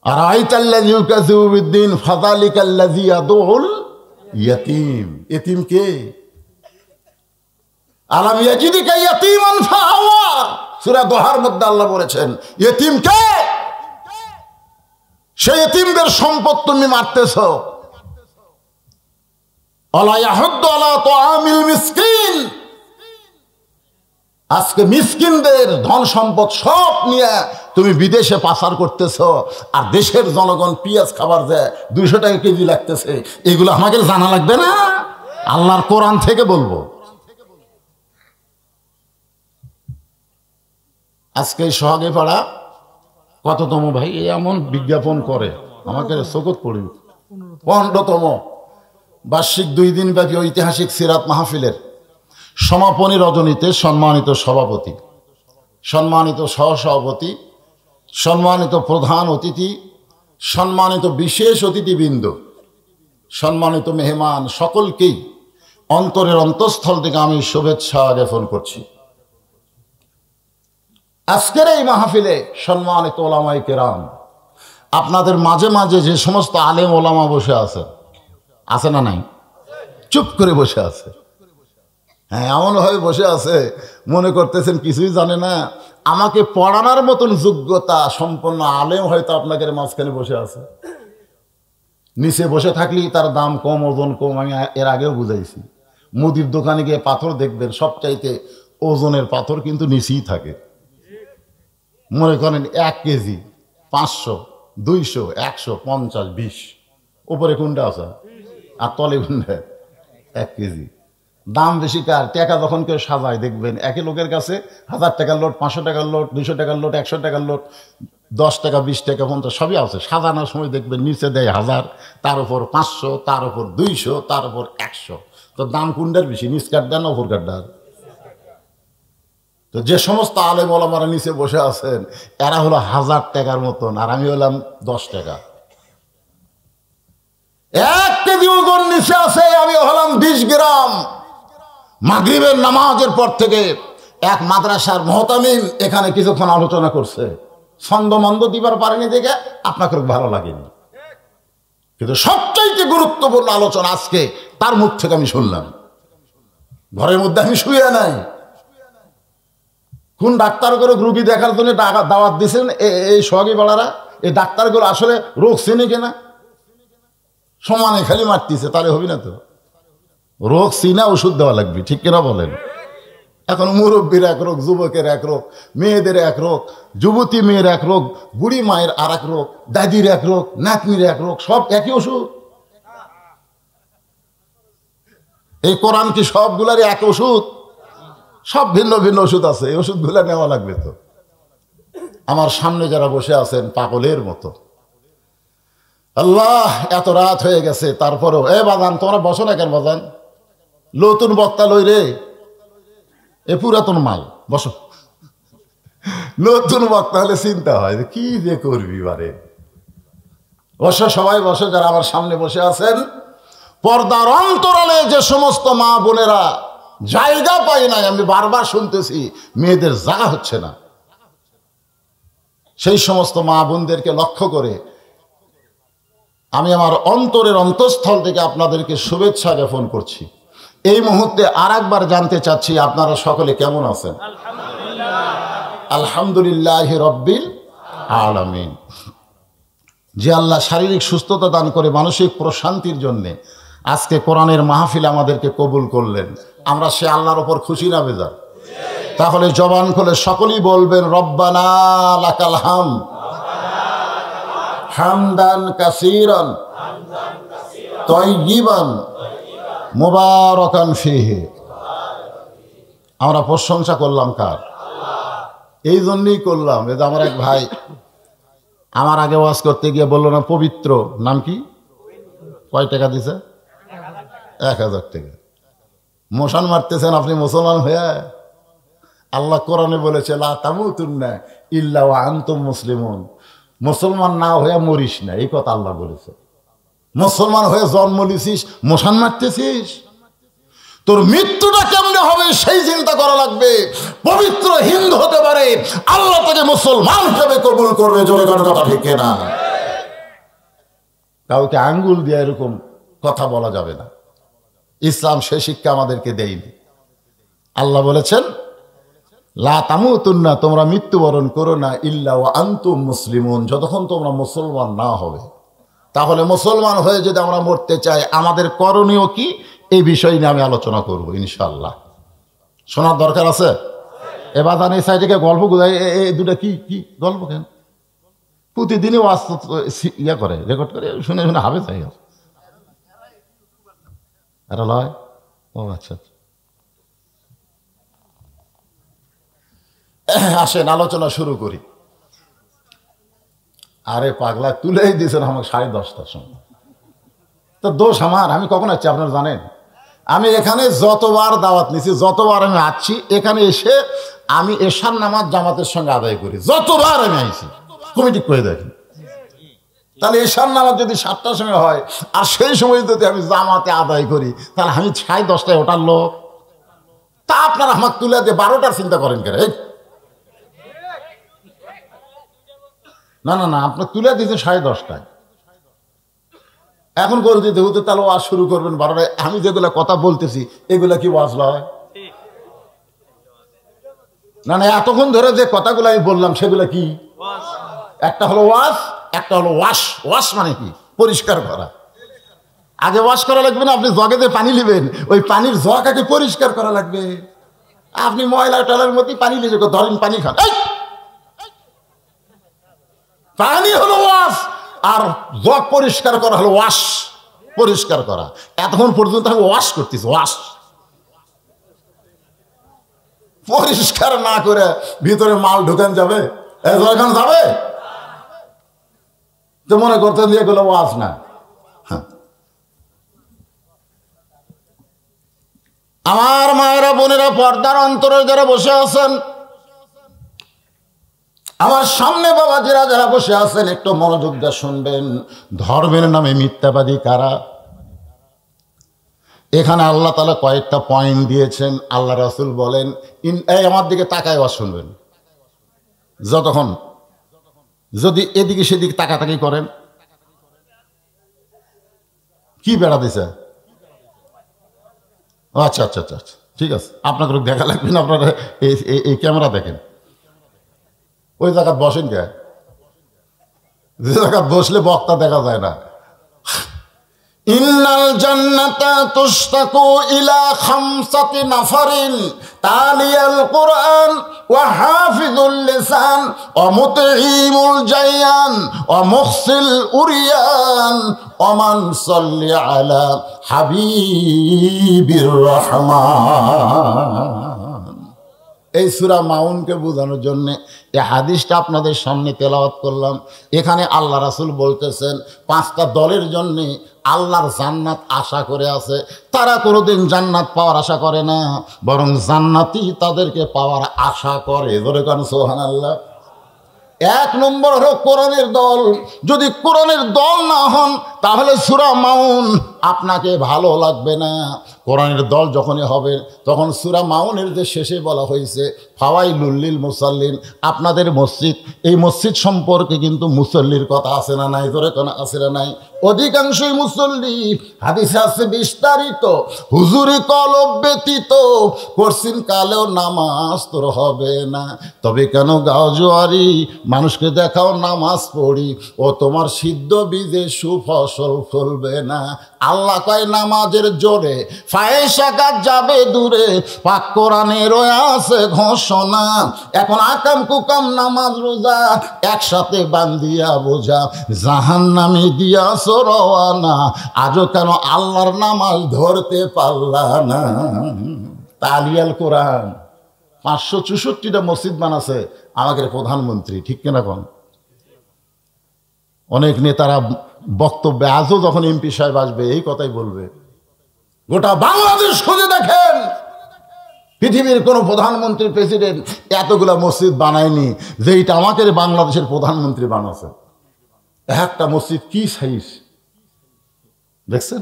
আর আইতাল্লাযী ইউকাযযিবু বিদ্দীন ফাযালিকাল্লাযী ইয়াদউল ইয়াতীম। ইয়াতীম কে? আলাম ইয়াজিদিকা ইয়াতীমান ফাআওয়া। সূরা দোহার মধ্যে আল্লাহ বলেছেন ইয়াতীম কে? সেই ইয়াতীমদের সম্পদ তুমি মারতেছো। আলা ইয়াহুদ্দু আলা তুআমিল মিসকিন। আজকে মিসকিনদের ধন সম্পদ সব নিয়ে তুমি বিদেশে পাচার করতেছো, আর দেশের জনগণ পেঁয়াজ খাবার দেয় 200 টাকা কেজি লাগতেছে। এগুলো আমাকে জানা লাগবে না? আল্লাহর কোরআন থেকে বলবো। আজকে সোহাগে পাড়া কততম ভাই এমন বিজ্ঞাপন করে, আমাকে চোখত পড়ি। 15তম বার্ষিক 2 দিন ব্যাপী ঐতিহাসিক সিরাত মাহফিলের সমাপনী রজনীতে সম্মানিত সভাপতি সম্মানিত সহসভাপতি, সম্মানিত প্রধান অতিথি, সম্মানিত বিশেষ অতিথিবৃন্দ, সম্মানিত মেহমান, সকলকেই অন্তরের অন্তঃস্থল থেকে আমি শুভেচ্ছা জ্ঞাপন করছি। আজকের এই মাহফিলে সম্মানিত ওলামায়ে কেরাম, আপনাদের মাঝে মাঝে যে সমস্ত আলেম ওলামা বসে আছে না নাই? চুপ করে বসে আছে। হ্যাঁ, এমনভাবে বসে আছে মনে করতেছেন কিছুই জানে না। আমাকে পড়ানোর মতন যোগ্যতা সম্পন্ন আলেম হয়তো আপনাদের মাঝখানে বসে আছে। নিচে বসে থাকলেই তার দাম কম, ওজন কম। আমি এর আগেও বুঝাইছি। মুদির দোকানে গিয়ে পাথর দেখবেন, সবচাইতে ওজনের পাথর কিন্তু নিচেই থাকে। মনে করেন 1 কেজি 500, 200, 100, 50, 20, উপরে কোনটা আছে আর তলে কোনটা? 1 কেজি। দাম বেশি কার? টাকা যখন কেউ সাজায় দেখবেন একই লোকের কাছে 1000 টাকার নোট, 500 টাকার নোট, 200 টাকার নোট, 100 টাকার নোট, 10 টাকা, 20 টাকা, 50 সবই আছে। সাজানোর সময় দেখবেন নিচে দেয় 1000, তার উপর 500, তার উপর 200, তার উপর 100। তো দাম কোনটার বেশি, নিচ কাটটা না উপর কাটটা? তো যে সমস্ত আলেম ওলামারা নিচে বসে আছেন এরা হলো 1000 টাকার মতন, আর আমি হলাম 10 টাকা। 1 কেজি ওজন নিচে আছে, আমি হলাম 20 গ্রাম। মাগরিবের নামাজের পর থেকে এক মাদ্রাসার মুহতামিম এখানে কিছুক্ষণ আলোচনা করছে। ছন্দমন্দ দিবার পারেনি দেখে আপনাকে ভালো লাগেনি, কিন্তু সবচাইতে গুরুত্বপূর্ণ আলোচনা আজকে তার মুখ থেকে আমি শুনলাম। ঘরের মধ্যে আমি শুয়ে নাই। কোন ডাক্তার করে রুগী দেখার জন্য দাওয়াত দিয়েছেন এই সোহাগী বাড়ারা? এই ডাক্তারগুলো আসলে রোগ চিনে কিনা? সমানে খালি মারতেছে, তাহলে হবি না তো। রোগ চিনা ওষুধ দেওয়া লাগবে, ঠিক কিনা বলেন? এখন মুরব্বীর এক রোগ, যুবকের এক রোগ, মেয়েদের এক রোগ, যুবতী মেয়ের এক রোগ, বুড়ি মায়ের আর এক রোগ, দাদির এক রোগ, নাতনির এক রোগ, সব একই ওষুধ। এই কোরআন কি সবগুলারই এক ওষুধ? সব ভিন্ন ভিন্ন ওষুধ আছে। এই ওষুধগুলা নেওয়া লাগবে তো। আমার সামনে যারা বসে আছেন পাগলের মতো, আল্লাহ, এত রাত হয়ে গেছে তারপরেও বাজান তোমরা বসো না কেন? বাজান নতুন বক্তা লই রে, এ পুরাতন মাল, বসো। নতুন বক্তা হলে চিন্তা হয় কি যে করবি বারে। বসো, সবাই বসো। যারা আমার সামনে বসে আছেন, পর্দার অন্তরালে যে সমস্ত মা বোনেরা জায়গা পায় নাই, আমি বারবার শুনতেছি মেয়েদের জায়গা হচ্ছে না, সেই সমস্ত মা বোনদেরকে লক্ষ্য করে আমি আমার অন্তরের অন্তঃস্থল থেকে আপনাদেরকে শুভেচ্ছা জ্ঞাপন করছি। এই মুহূর্তে আর একবার জানতে চাচ্ছি আপনারা সকলে কেমন আছেন? আলহামদুলিল্লাহ রব্বিল আলামিন। যে আল্লাহ শারীরিক সুস্থতা দান করে মানসিক প্রশান্তির জন্যে আজকে কোরআনের মাহফিল আমাদেরকে কবুল করলেন, আমরা সে আল্লাহর ওপর খুশি না বেজার? তাহলে জবান খুলে সকলেই বলবেন রব্বানা লাকাল হামদ হামদান কাসীরান তাইয়িবান মুবারাকান ফীহি। আমরা প্রশংসা করলাম কার? এই জন্যই করলাম, এই যে আমার এক ভাই আমার আগে ওয়াজ করতে গিয়ে বললো না পবিত্র, নাম কি? কয় টাকা দিছে? 1000 টাকা। মশান মারতেছেন আপনি মুসলমান হয়ে? আল্লাহ কোরআনে বলেছে লা তামুতুন্না ইল্লা ওয়া আনতুম মুসলিমুন। মুসলমান না হয়ে মরিস না, এই কথা আল্লাহ বলেছে। মুসলমান হয়ে জন্ম নিছিস, মশান মারতেছিস, তোর মৃত্যুটা কেমনে হবে সেই চিন্তা করা লাগবে। পবিত্র হিন্দু হতে পারে, আল্লাহ তাকে মুসলমান হিসেবে কবুল করবে। জোরে করে কথা ঠিক না? কাউকে আঙ্গুল দিয়ে এরকম কথা বলা যাবে না। ইসলাম সে শিক্ষা আমাদেরকে দেয়নি। আল্লাহ বলেছেন লা তামুতুন্না, তোমরা মৃত্যুবরণ করো না ইল্লা ওয়া আনতুম মুসলিমুন, যতক্ষণ তোমরা মুসলমান না হবে। তাহলে মুসলমান হয়ে যদি আমরা মরতে চাই আমাদের করণীয় কি, এই বিষয় নিয়ে আমি আলোচনা করব ইনশাআল্লাহ। শোনার দরকার আছে? এবার জানি সাইডে গল্প গুজাই, এই দুটা কি কি গল্প কেন প্রতিদিনই ওয়াজ ইয়া করে, রেকর্ড করে, শুনে শুনে হবে চাই এটা লয়। ও আচ্ছা, আসেন আলোচনা শুরু করি। আরে পাগলা তুলেই দিয়েছেন আমাকে 10:30টার সময়, তো দোষ আমার। আমি কখন আসছি আপনারা জানেন? আমি এখানে যতবার দাওয়াত নিছি, যতবার আমি আসছি, এখানে এসে আমি এশার নামাজ জামাতের সঙ্গে আদায় করি, যতবার আমি আইছি কমিটি করে দেখেন। তাহলে এশার নামাজ যদি 7টার সময় হয় আর সেই সময় যদি আমি জামাতে আদায় করি, তাহলে আমি 10:30টায় ওঠার লোক। তা আপনারা আমার তুলে দিয়ে 12টার চিন্তা করেন কেন? না না না, আপনার তুলে দিতে 10:30টায়, এখন করে দিতে হতে, তাহলে ওয়াজ শুরু করবেন 12টায়। আমি যেগুলো কথা বলতেছি এগুলা কি ওয়াজ নয়? না না, এতক্ষণ ধরে যে কথাগুলো আমি বললাম সেগুলো কি? একটা হলো ওয়াজ, একটা হলো ওয়াশ। ওয়াশ মানে কি? পরিষ্কার করা। আগে ওয়াশ করা লাগবে না, আপনি জগেতে পানি নেবেন, ওই পানির জগ আগে পরিষ্কার করা লাগবে। আপনি ময়লা টলার মধ্যে পানি নিয়ে ধরেন, পানি খান, পানি হলো ওয়াশ, আর জগ পরিষ্কার করা হলো ওয়াশ, পরিষ্কার করা। এতক্ষণ পর্যন্ত আমি ওয়াশ করতেছি, ওয়াশ। পরিষ্কার না করে ভিতরে মাল ঢুকান যাবে? যাবে তো মনে করতেন যে এগুলো ওয়াজ না। আমার মায়েরা বোনেরা, পর্দার অন্তরে যারা বসে আছেন, আমার সামনে বাবাজিরা যারা বসে আছেন, একটু মনোযোগ দিয়ে শুনবেন। ধর্মের নামে মিথ্যাবাদী কারা? এখানে আল্লাহ তাআলা কয়েকটা পয়েন্ট দিয়েছেন। আল্লাহ রাসূল বলেন, এই আমার দিকে তাকায় ওয়াজ শুনবেন। যতক্ষণ যদি এদিকে সেদিকে তাকাতাকি করেন, কি বেড়া দিছে? আচ্ছা আচ্ছা আচ্ছা আচ্ছা, ঠিক আছে, আপনাকে দেখা লাগবে না, আপনারা এই ক্যামেরা দেখেন। ওই জায়গা বসেন কে? যে জায়গা বসলে বক্তা দেখা যায় না। ইন্নাল জান্নাতা তুশতাকু ইলা খামসাতি নাফারিন তালিয়াল কুরআন ওয়া হাফিজুল লিসান ওয়া মুতঈমুল জায়ান ওয়া মুহসিল উরিয়ান ওয়া মান সাল্লি আলা হাবিবির রহমান। এই সূরা মাউনকে বোঝানোর জন্য এই হাদিসটা আপনাদের সামনে তেলাওয়াত করলাম। এখানে আল্লাহ রাসূল বলতেছেন, 5টা দলের জন্য আল্লাহর জান্নাত আশা করে আছে। তারা কোনোদিন জান্নাত পাওয়ার আশা করে না, বরং জান্নাতই তাদেরকে পাওয়ার আশা করে। ধরে কারণ সুবহানাল্লাহ। 1 নম্বর হলো কোরআনের দল। যদি কোরআনের দল না হন তাহলে সূরা মাউন আপনাকে ভালো লাগবে না। কোরআনের দল যখনই হবে তখন সূরা মাউনের যে শেষে বলা হয়েছে ফাওয়াইলুল লিল মুসাল্লিন, আপনাদের মসজিদ, এই মসজিদ সম্পর্কে কিন্তু মুসল্লির কথা আছে না নাই? ধরে কোন আছে না নাই? অধিকাংশই মুসল্লি, হাদিসে আছে বিস্তারিত, হুজুরি কলব ব্যতীত কোরসিন কালেও নামাজ তোর হবে না। তবে কেন গাও জোয়ারি, মানুষকে দেখাও নামাজ পড়ি, ও তোমার সিদ্ধ বীজে সুফসল ফলবে না। আল্লাহ কয় নামাজের জোরে ফায়েশাকাত যাবে দূরে, পাক কোরআনের আছে ঘোষণা। এখন আকাম কুকাম নামাজ রোজা একসাথে বান্ধিয়া বোঝা, জাহান্নামে দিয়া রওয়ানা। আজও কেন আল্লাহর নামাজ ধরতে পারলা না? তালিয়াল কোরআন। 564টা মসজিদ বানাছে আমাদের প্রধানমন্ত্রী, ঠিক কিনা কোন? অনেক নেতারা বক্তব্যে আজও যখন এমপি সাহেব আসবে এই কথাই বলবে। গোটা বাংলাদেশ খুঁজে দেখেন, পৃথিবীর কোন প্রধানমন্ত্রী প্রেসিডেন্ট এতগুলা মসজিদ বানায়নি যেইটা আমাদের বাংলাদেশের প্রধানমন্ত্রী বানাচ্ছে। একটা মসজিদ কি সাইজ দেখছেন?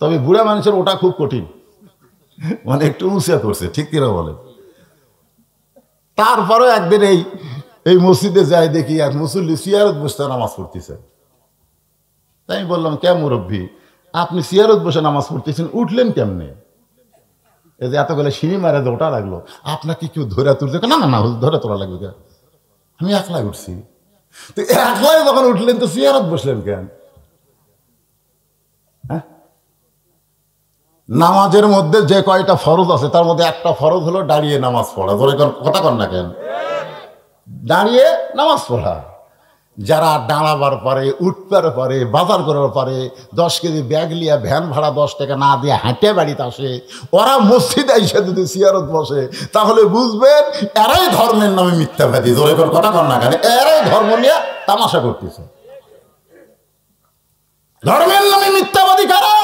তবে বুড়া মানুষের ওটা খুব কঠিন, মানে একটু উঁচা করছে, ঠিক কিনা বলে। তারপরে একদিন এই মসজিদে যাই দেখি এক মুসল্লি সিয়ারত বসতে নামাজ পড়তেছে। তাই আমি বললাম, কে মুরব্বী, আপনি সিয়ারত বসে নামাজ পড়তেছেন, উঠলেন কেমনে? এই যে এতগুলো সিঁড়ি মারে যে ওটা লাগলো, আপনাকে কেউ ধরে তুলতে? না না না, ধরে তোলা লাগবে কেন? আমি একলাই উঠছি। তো একলাই যখন উঠলেন তো সিয়ারত বসলেন কেন? নামাজের মধ্যে যে কয়টা ফরজ আছে তার মধ্যে একটা ফরজ হলো দাঁড়িয়ে নামাজ পড়া। ধরে কথা কর না কেন? দাঁড়িয়ে নামাজ পড়া। যারা দাঁড়াবার পারে, উঠবার পারে, বাজার করার পারে, 10 কেজি ব্যাগ লিয়া ভ্যান ভাড়া 10 টাকা না দিয়ে হাঁটে বাড়িতে আসে, ওরা মসজিদে এসে যদি সিয়ারত বসে তাহলে বুঝবেন এরাই ধর্মের নামে মিথ্যাবাদী। ধরে কথা কর না কেন? এরাই ধর্ম নিয়ে তামাশা করতেছে। ধর্মের নামে মিথ্যাবাদী কারা?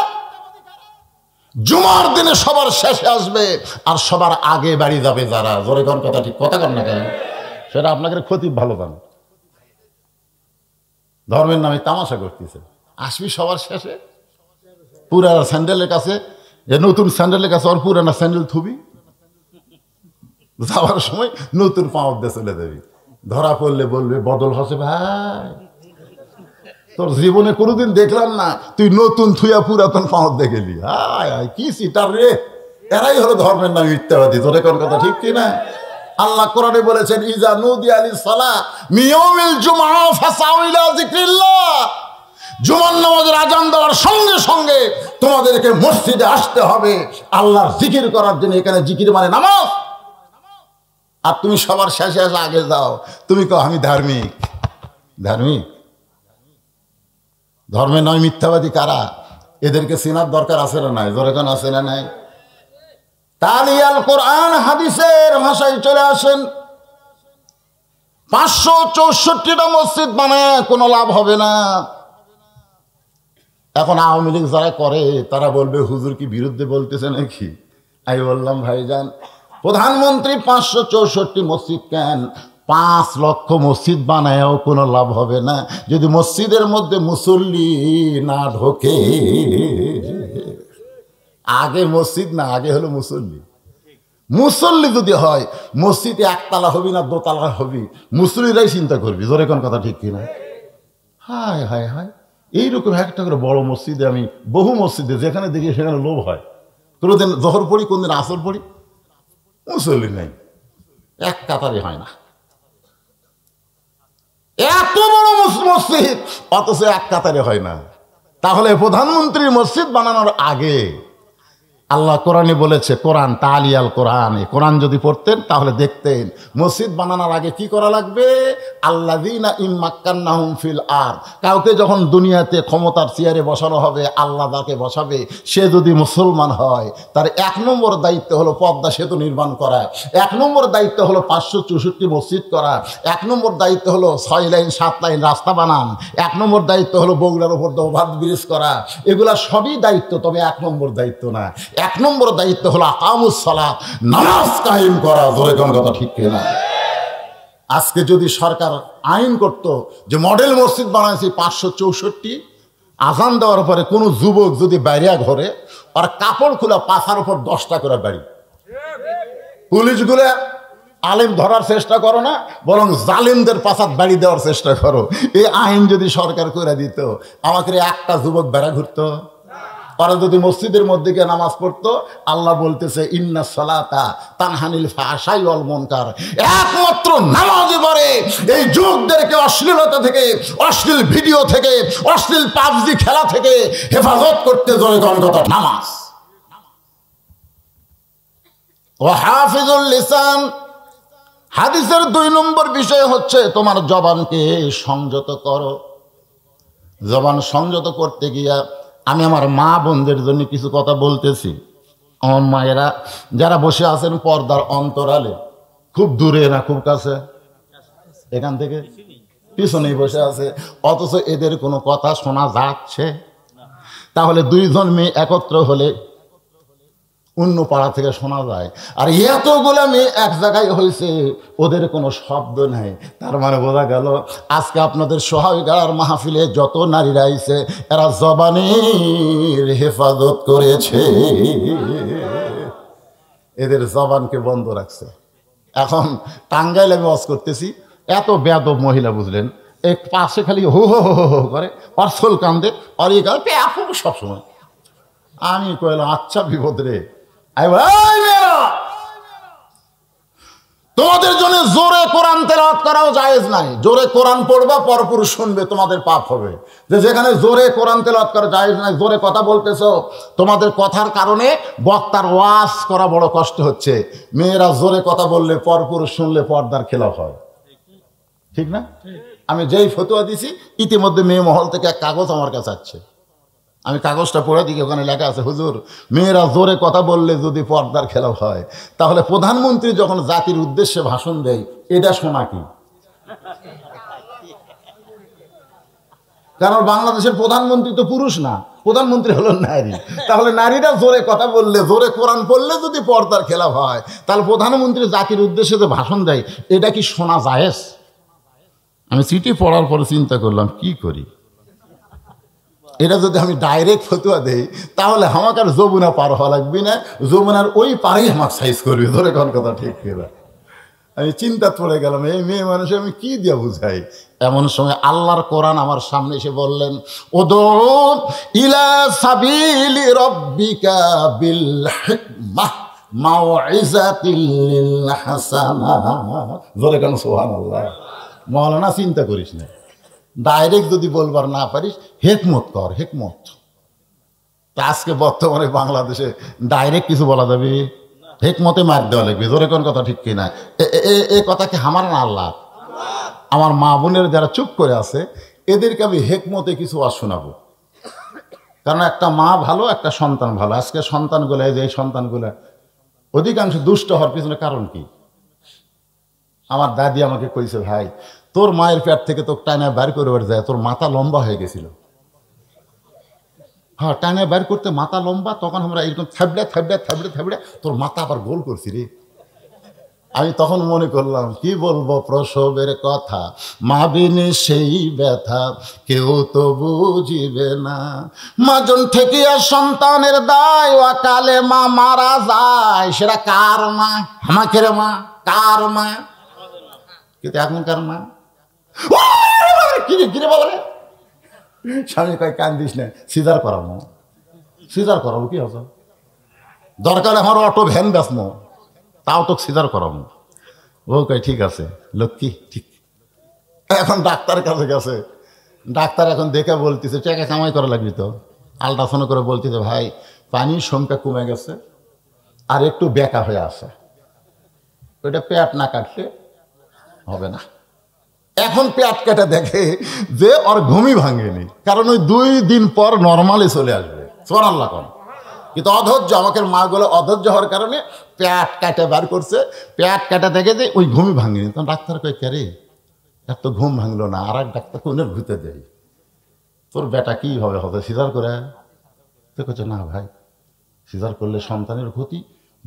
জুমার দিনে সবার শেষে আসবে আর সবার আগে বাড়ি যাবে যারা। জোরে কোন কথা, ঠিক কথা কন না কেন? সেটা আপনাকে ক্ষতি ভালো পান, ধর্মের নামে তামাশা করতেছে। আসবি সবার শেষে, পুরানা স্যান্ডেলের কাছে, যে নতুন স্যান্ডেলের কাছে ওর পুরানা স্যান্ডেল থুবি, যাওয়ার সময় নতুন পাঁও দিয়ে চলে যাবি। ধরা পড়লে বলবে বদল হসে ভাই, তোর জীবনে কোনোদিন দেখলাম না তুই নতুন থুয়া পুরাতন পাঁও দিয়ে গেলি। হায় হায় কি সিটার রে, এরাই হলো ধর্মের নামে মিথ্যাবাদী। তোরে কোন কথা ঠিক কিনা? আল্লাহ কোরআনে বলেছেন ইজা নুদিয়া লিস-সালাহ মিন ইয়াউমিল জুমআহ ফাসাউ ইলা যিকরিল্লাহ। জুমার নামাজের আজান দেওয়ার সঙ্গে সঙ্গে তোমাদেরকে মসজিদে আসতে হবে আল্লাহর জিকির করার জন্য। এখানে জিকির মানে নামাজ। আর তুমি সবার শেষে এসে আগে যাও, তুমি কও আমি ধার্মিক। ধার্মিক ধর্মের নয় মিথ্যাবাদী কারা? এদেরকে চেনার দরকার আছে না নাই? জোরে কোন আছে না নাই? তালিয়াল কোরআন হাদিসের ভাষায় চলে আসেন। 564টা মসজিদ বানায় কোনো লাভ হবে না। এখন আওয়ামী লীগ যারা করে তারা বলবে হুজুর কি বিরুদ্ধে বলতেছে নাকি? আমি বললাম ভাইজান, প্রধানমন্ত্রী 564 মসজিদ কেন, 5 লক্ষ মসজিদ বানায়ও কোনো লাভ হবে না যদি মসজিদের মধ্যে মুসল্লি না ঢোকে। আগে মসজিদ না, আগে হলো মুসল্লি। মুসল্লি যদি হয় মসজিদে একতলা হবি না দোতলা হবি, মুসল্লিরাই চিন্তা করবি। জোরে কোন কথা ঠিক কিনা? হায় হায় হায়, এইরকম একটা করে বড় মসজিদে আমি বহু মসজিদে যেখানে দেখি সেখানে লোভ হয়। কোনোদিন জোহর পড়ি, কোনদিন আসর পড়ি, মুসল্লি নেই, এক কাতারে হয় না। এত বড় মসজিদ অথচ এক কাতারে হয় না। তাহলে প্রধানমন্ত্রীর মসজিদ বানানোর আগে আল্লাহ কোরআনে বলেছে, কোরআন তালিয়াল কোরআন, কোরআন যদি পড়তেন তাহলে দেখতেন মসজিদ বানানোর আগে কি করা লাগবে। আল্লাযীনা ইম্মাক্কান্নাহুম ফিল আরদ, কাউকে যখন দুনিয়াতে ক্ষমতার চেয়ারে বসানো হবে, আল্লাহ যাকে বসাবে সে যদি মুসলমান হয়, তার 1 নম্বর দায়িত্ব হলো পদ্মা সেতু নির্মাণ করা, 1 নম্বর দায়িত্ব হলো 564 মসজিদ করা, 1 নম্বর দায়িত্ব হলো 6 লাইন 7 লাইন রাস্তা বানান, 1 নম্বর দায়িত্ব হলো বগুড়ার উপর ওভার ব্রিজ করা। এগুলা সবই দায়িত্ব, তবে 1 নম্বর দায়িত্ব না। 1 নম্বর দায়িত্ব হলো আকামুস সালাত, নামাজ কায়েম করা। ধরে কোন কথা ঠিক কিনা? আজকে যদি সরকার আইন করত যে মডেল মসজিদ বানাইছে 564, আজান দেওয়ার পরে কোনো যুবক যদি বাইরে ঘরে আর কাপড় খোলা পাছার উপর 10টা করে বাড়ি, পুলিশগুলো আলেম ধরার চেষ্টা করো না, বরং জালিমদের পাছাত বাড়ি দেওয়ার চেষ্টা করো। এই আইন যদি সরকার করে দিত, আমাকে একটা যুবক বেড়া ঘুরতো। ওরা যদি মসজিদের মধ্যে গিয়ে নামাজ পড়তো, আল্লাহ বলতেছে ইন্না সালাতা তানহানিল ফাহশাই ওয়াল মুনকার, একমাত্র নামাজে পড়ে এই যুবকদেরকে অশ্লীলতা থেকে, অশ্লীল ভিডিও থেকে, অশ্লীল পাবজি খেলা থেকে হেফাজত করতে জোরে কোন কথা নামাজ। ওয়া হাফিজুল লিসান, হাদিসের 2 নম্বর বিষয় হচ্ছে তোমার জবানকে সংযত করো। জবান সংযত করতে গিয়া আমি আমার মা বোনদের জন্য কিছু কথা বলতেছি। আমার মায়েরা যারা বসে আছেন পর্দার অন্তরালে, খুব দূরে না খুব কাছে, এখান থেকে পিছনেই বসে আছে, অথচ এদের কোনো কথা শোনা যাচ্ছে। তাহলে 2 জন মেয়ে একত্র হলে অন্য পাড়া থেকে শোনা যায়, আর এতগুলো মেয়ে এক জায়গায় হয়েছে, ওদের কোনো শব্দ নেই। তার মানে বোঝা গেল আজকে আপনাদের সোহাগের মাহফিলে যত নারীরা আইছে এরা জবানের হেফাজত করেছে, এদের জবানকে বন্ধ রাখছে। এখন টাঙ্গাইলে আমি ওয়াজ করতেছি, এত বেয়াদব মহিলা বুঝলেন, এক পাশে খালি হো হো হো হো করে অর্থল কান্দে, আর এই কাল সবসময়। আমি কইলাম আচ্ছা বিপদ রে, তোমাদের জন্য জোরে কোরআন তেলাওয়াত করাও জায়েজ নাই। জোরে কোরআন পড়বা, পরপুরুষ শুনবে, তোমাদের পাপ হবে। যেখানে জোরে কোরআন তেলাওয়াত করা জায়েজ নাই, জোরে কথা বলতেছো, তোমাদের কথার কারণে বক্তার ওয়াজ করা বড় কষ্ট হচ্ছে। মেয়েরা জোরে কথা বললে, পরপুরুষ শুনলে পর্দার খেলাফ হয়, ঠিক না? আমি যেই ফতোয়া দিছি, ইতিমধ্যে মেয়ে মহল থেকে এক কাগজ আমার কাছে আছে, আমি কাগজটা পড়ে দিকে, ওখানে লেখা আছে হুজুর মেয়েরা জোরে কথা বললে যদি পর্দার খেলাফ হয়, তাহলে প্রধানমন্ত্রী যখন জাতির উদ্দেশ্যে ভাষণ দেয় এটা শোনা কি? কারণ বাংলাদেশের প্রধানমন্ত্রী তো পুরুষ না, প্রধানমন্ত্রী হলো নারী, তাহলে নারীরা জোরে কথা বললে, জোরে কোরআন পড়লে যদি পর্দার খেলাফ হয়, তাহলে প্রধানমন্ত্রী জাতির উদ্দেশ্যে যে ভাষণ দেয়, এটা কি শোনা জায়েজ? আমি চিঠি পড়ার পরে চিন্তা করলাম কি করি, এটা যদি আমি ডাইরেক্ট ফতুয়া দেই তাহলে আমাকে আর যমুনা পার হওয়া লাগবে না, যমুনার ওই পারেই আমার সাইজ করবে, ধরে কোন কথা ঠিক কিনা। আমি চিন্তা পড়ে গেলাম, এই মেয়ে মানুষ আমি কি দিয়ে বুঝাই। এমন সময় আল্লাহর কোরআন আমার সামনে এসে বললেন, উদউ ইলা সাবিলি রাব্বিকা বিল হিকমাহ মাউইজাতিল লিল হাসানাহ। ধরে কোন সুবহানাল্লাহ। মাওলানা চিন্তা করিস না, ডাইরেক্ট যদি বলবার না পারিস হেকমত কর, হেকমত। তা আজকে বর্তমানে বাংলাদেশে ডাইরেক্ট কিছু বলা যাবে? হেকমতে মার দেওয়া লাগবে, জোরে কোন কথা ঠিক কিনা। এ কথা কি আমার না আল্লাহ? আমার মা বোনের যারা চুপ করে আছে এদেরকে আমি হেকমতে কিছু আর শোনাবো, কারণ একটা মা ভালো, একটা সন্তান ভালো। আজকে সন্তানগুলো, যে এই সন্তানগুলা অধিকাংশ দুষ্ট হওয়ার পিছনে কারণ কি? আমার দাদি আমাকে কইছে, ভাই তোর মায়ের পেট থেকে তো টানা বের করে যায়, তোর মাথা লম্বা হয়ে গেছিল। হ্যাঁ, টানা বের করতে মাথা লম্বা, তখন আমরা এরকম থাবড়ে থাবড়ে থাবড়ে থাবড়ে তোর মাথা আবার গোল করছি রে। আমি তখন মনে করলাম কি বলবো প্রসবের কথা, মা বিনে সেই ব্যথা কেউ তো বুঝিবে না। মাজন ঠেকিয়া সন্তানের দায়, অকালে মা মারা যায়, সেটা কার মা? আমাকে মা, কার মা? কিন্তু এখনকার মা কিরে বাবা রে, স্বামী কয় কান্দিস না, সিজার করাবো। সিজার করাবো কি হতো? দরকার আমার অটো ভ্যান বেসমো, তাও তো সিজার করাবো। ও কয় ঠিক আছে লক্ষ্মী, ঠিক। এখন ডাক্তারের কাছে গেছে, ডাক্তার এখন দেখে বলতেছে টাকা কামাই করা লাগবে তো। আল্ট্রাসাউন্ড করে বলতেছে, ভাই পানির সংখ্যা কমে গেছে আর একটু বেঁকা হয়ে আসে, ওইটা পেট না কাটলে হবে না। এখন পেট কেটে দেখে যে ওর ঘুমই ভাঙেনি, কারণ ওই 2 দিন পর নর্মালে চলে আসবে। সুবহানাল্লাহ কোন। কিন্তু অধৈর্য, আমাকে মাগুলো অধৈর্য হওয়ার কারণে পেট কাটে বার করছে, পেট কাটা দেখে যে ওই ঘুমই ভাঙেনি। তখন ডাক্তার কয় কে এত ঘুম ভাঙলো না, আর এক ডাক্তার কোনের ঘুরতে দেয়, তোর বেটা কি হবে, হবে সিজার করে? তো কচ্ছে না ভাই, সিজার করলে সন্তানের ক্ষতি,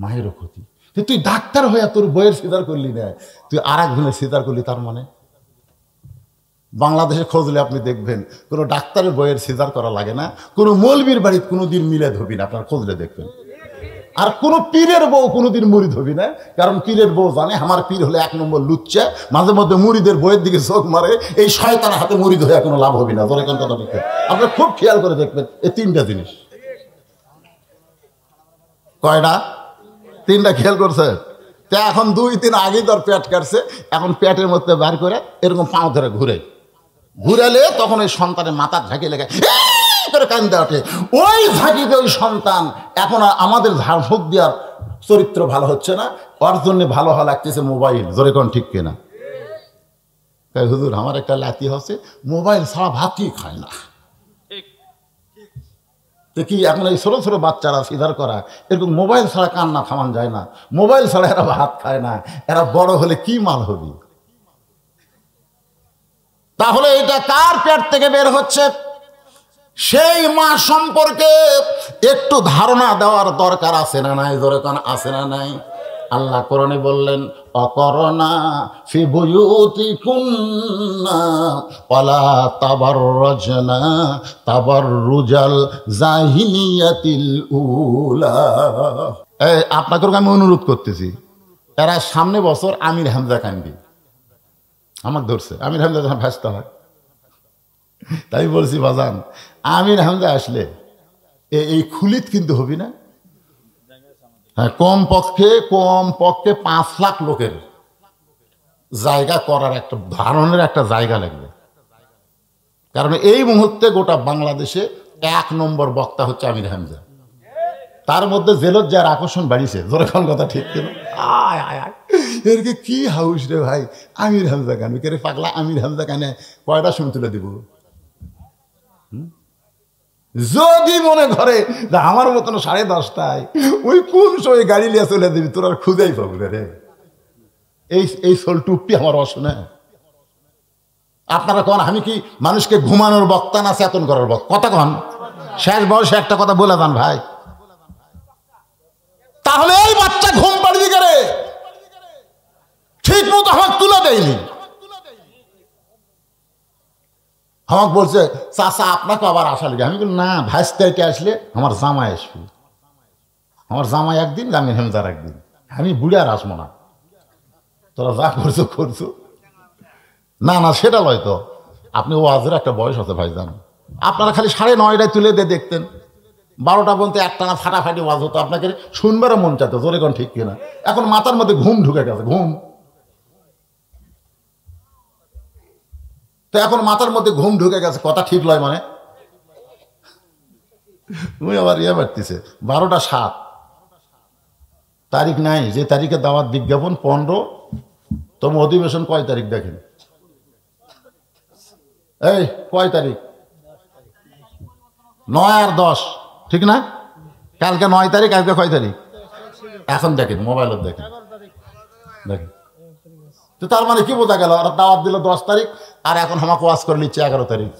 মায়েরও ক্ষতি। তুই ডাক্তার হয়ে তোর বইয়ের সিজার করলি না, তুই আর একজনের সিজার করলি, তার মানে? বাংলাদেশে খোঁজলে আপনি দেখবেন কোনো ডাক্তারের বইয়ের সিজার করা লাগে না, কোনো মৌলবীর বাড়িতে কোনোদিন মিলাদ হবি না, আপনার খোঁজলে দেখবেন। আর কোনো পীরের বউ কোনোদিন মুরিদ হবি না, কারণ পীরের বউ জানে আমার পীর হলে 1 নম্বর লুচ্চা, মাঝে মধ্যে মুরিদের বইয়ের দিকে চোখ মারে, এই শয়তানের হাতে মুরিদ হয়ে কোনো লাভ হবি না। ধরে কোন কথা দেখবেন, আপনার খুব খেয়াল করে দেখবেন এই 3টা জিনিস। কয়টা? 3টা খেয়াল করছে। তা এখন 2 দিন আগেই তোর পেট কাটছে, এখন পেটের মধ্যে বার করে এরকম পাও ধরে ঘুরালে তখন ওই সন্তানের মাথার ঝাঁকি লেগে করে কান্দে ওঠে। ওই ঝাঁকিতে ওই সন্তান এখন আমাদের ঝাড়ফুঁক দেওয়ার চরিত্র ভালো হচ্ছে না, ওর জন্য ভালো হওয়া লাগতেছে মোবাইল। জোরে কোন ঠিক কিনা? হুজুর আমার একটা লাতি হচ্ছে, মোবাইল ছাড়া ভাতই খায় না। তো কি এখন এই ছোট ছোট বাচ্চারা সিজার করা, এরকম মোবাইল ছাড়া কান্না থামান যায় না, মোবাইল ছাড়া এরা ভাত খায় না, এরা বড় হলে কি মাল হবে? তাহলে এটা কার পেট থেকে বের হচ্ছে, সেই মা সম্পর্কে একটু ধারণা দেওয়ার দরকার আছে না নাই? জোরে কোন আছে না নাই? আল্লাহ কোরআনে বললেন, অকরনা ফি বুয়ুতিকুন্না ওয়ালা তাবাররাজনা তাবাররুজাল জাহিলিয়াতিল উলা। আপনাকে আমি অনুরোধ করতেছি, এরা সামনে বছর আমির হামজা কান্দি আমার ধরছে, আমির হামজা যখন ভাসতে হয়, তাই বলছি বাজান আমির হামজা আসলে এই খুলিত কিন্তু হবি না। হ্যাঁ, কমপক্ষে 5 লাখ লোকের জায়গা করার একটা ধারণের একটা জায়গা লাগবে, কারণ এই মুহূর্তে গোটা বাংলাদেশে 1 নম্বর বক্তা হচ্ছে আমির হামজা। তার মধ্যে জেলত যার আকর্ষণ বাড়িছে। জোরে কোন কথা ঠিক কিনা? এরকে কি হাউস রে ভাই, আমির হামজা গান কে রে পাগলা, আমির হামজা গানে কয়টা শুন তুলে দিব? যদি মনে করে যে আমার মতন 10:30টায় ওই কোন সময় গাড়ি নিয়ে চলে দিবি, তোর আর খুঁজেই পাবো রে। এই সোল টুপটি আমার অশোনা। আপনারা কন আমি কি মানুষকে ঘুমানোর বক্তা না চেতন করার বক্তা? কথা কন। শেষ বয়সে একটা কথা বলে দেন ভাই, তাহলে এই বাচ্চা ঘুম পাড়ি করে ঠিক মতো আমাকে তুলে দেয়নি। আমাকে বলছে চাচা আপনাকে আবার আসা লেগে। আমি বলি না, ভাইস্তাইতে আসলে আমার জামাই আসবে, আমার জামাই একদিন জামিন হেমদার একদিন, আমি বুড়ে আর আসবো না, তোরা যা করছো করছো। না না সেটা লয় তো, আপনি ওয়াজের একটা বয়স আছে ভাইজান, আপনারা খালি 9:30টায় তুলে দিয়ে দেখতেন, 12টা পর্যন্ত একটানা ফাটাফাটি ওয়াজ হতো, আপনাকে শুনবারও মন চাইতো, জোরে কোন ঠিক কিনা। এখন মাথার মধ্যে ঘুম ঢুকে গেছে, ঘুম। তো এখন মাথার মধ্যে ঘুম ঢুকে গেছে, কথা ঠিক লয় মানে তুমি আবার ইয়ে বাড়তেছে। 12টা 7 তারিখ নাই, যে তারিখে দাওয়াত বিজ্ঞাপন 15, তবে অধিবেশন কয় তারিখ দেখেন, এই কয় তারিখ? 9 আর 10, ঠিক না? কালকে 9 তারিখ, আজকে কয় তারিখ? এখন দেখেন মোবাইলত দেখেন, দেখেন। তো তার মানে কি বোঝা গেল, ওরা দাওয়াত দিল 10 তারিখ, আর এখন আমাকে ওয়াজ করে নিচ্ছে 11 তারিখ।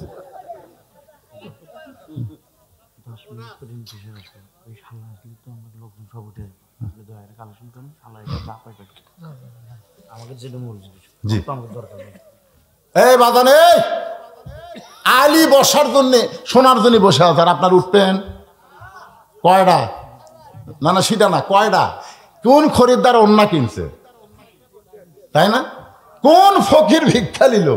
এই বাজানে আলী বসার জন্য শোনার জন্য বসে আছে, আর আপনার উঠবেন কয়টা? না না সেটা না, কয়টা? কোন খরিদ্দার অন্য কিনছে, তাই না? কোন ফকির ভিক্ষা নিল,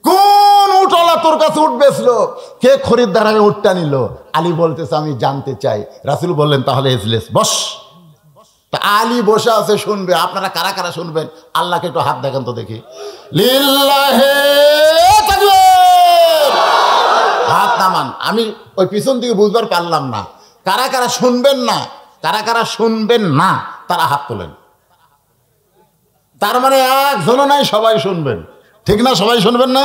কোন উটলা তোর কাছে উঠ বেচলো, কে খরিদ্দার আগে উঠটা নিল? আলী বলতেছে আমি জানতে চাই। রাসূল বললেন তাহলে এজলেস বস। তা আলী বসে আছে শুনবে, আপনারা কারা কারা শুনবেন? আল্লাহকে একটু হাত দেখেন তো দেখি, লিল্লাহে তাকবীর, হাত নামান। আমি ওই পিছন দিকে বুঝবার পারলাম না, কারা কারা শুনবেন না, কারা কারা শুনবেন না তারা হাত তোলেন। তার মানে একজনও নাই, সবাই শুনবেন, ঠিক না? সবাই শুনবেন না?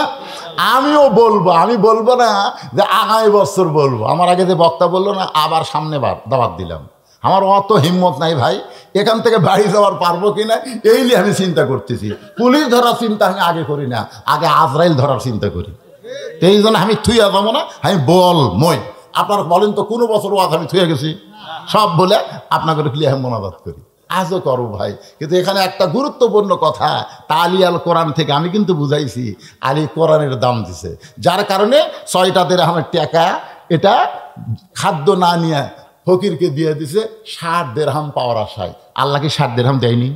আমিও বলবো, আমি বলবো না যে আগামী বছর বলবো, আমার আগে যে বক্তা বললো না আবার সামনেবার দাওয়াত দিলাম, আমার অত হিম্মত নাই ভাই, এখান থেকে বাড়ি যাওয়ার পারবো কিনা এই নিয়ে আমি চিন্তা করতেছি। পুলিশ ধরার চিন্তা আমি আগে করি না, আগে আজরাইল ধরার চিন্তা করি। এই জন্য আমি থুইয়া যাবো না, আমি বল মই। আপনারা বলেন তো কোনো বছর ওয়াজ আমি থুয়ে গেছি? সব বলে আপনাকে ক্লিয়ার মোনাজাত করি, আজও করো ভাই। কিন্তু এখানে একটা গুরুত্বপূর্ণ কথা, তালি আল কোরআন থেকে আমি কিন্তু বুঝাইছি আলী কোরআনের দাম দিছে, যার কারণে 6টা দিরহামের টাকা এটা খাদ্য না নিয়ে ফকিরকে দিয়ে দিছে 60 দিরহাম পাওয়ার আশায়। আল্লাহকে 60 দিরহাম দেয়নি,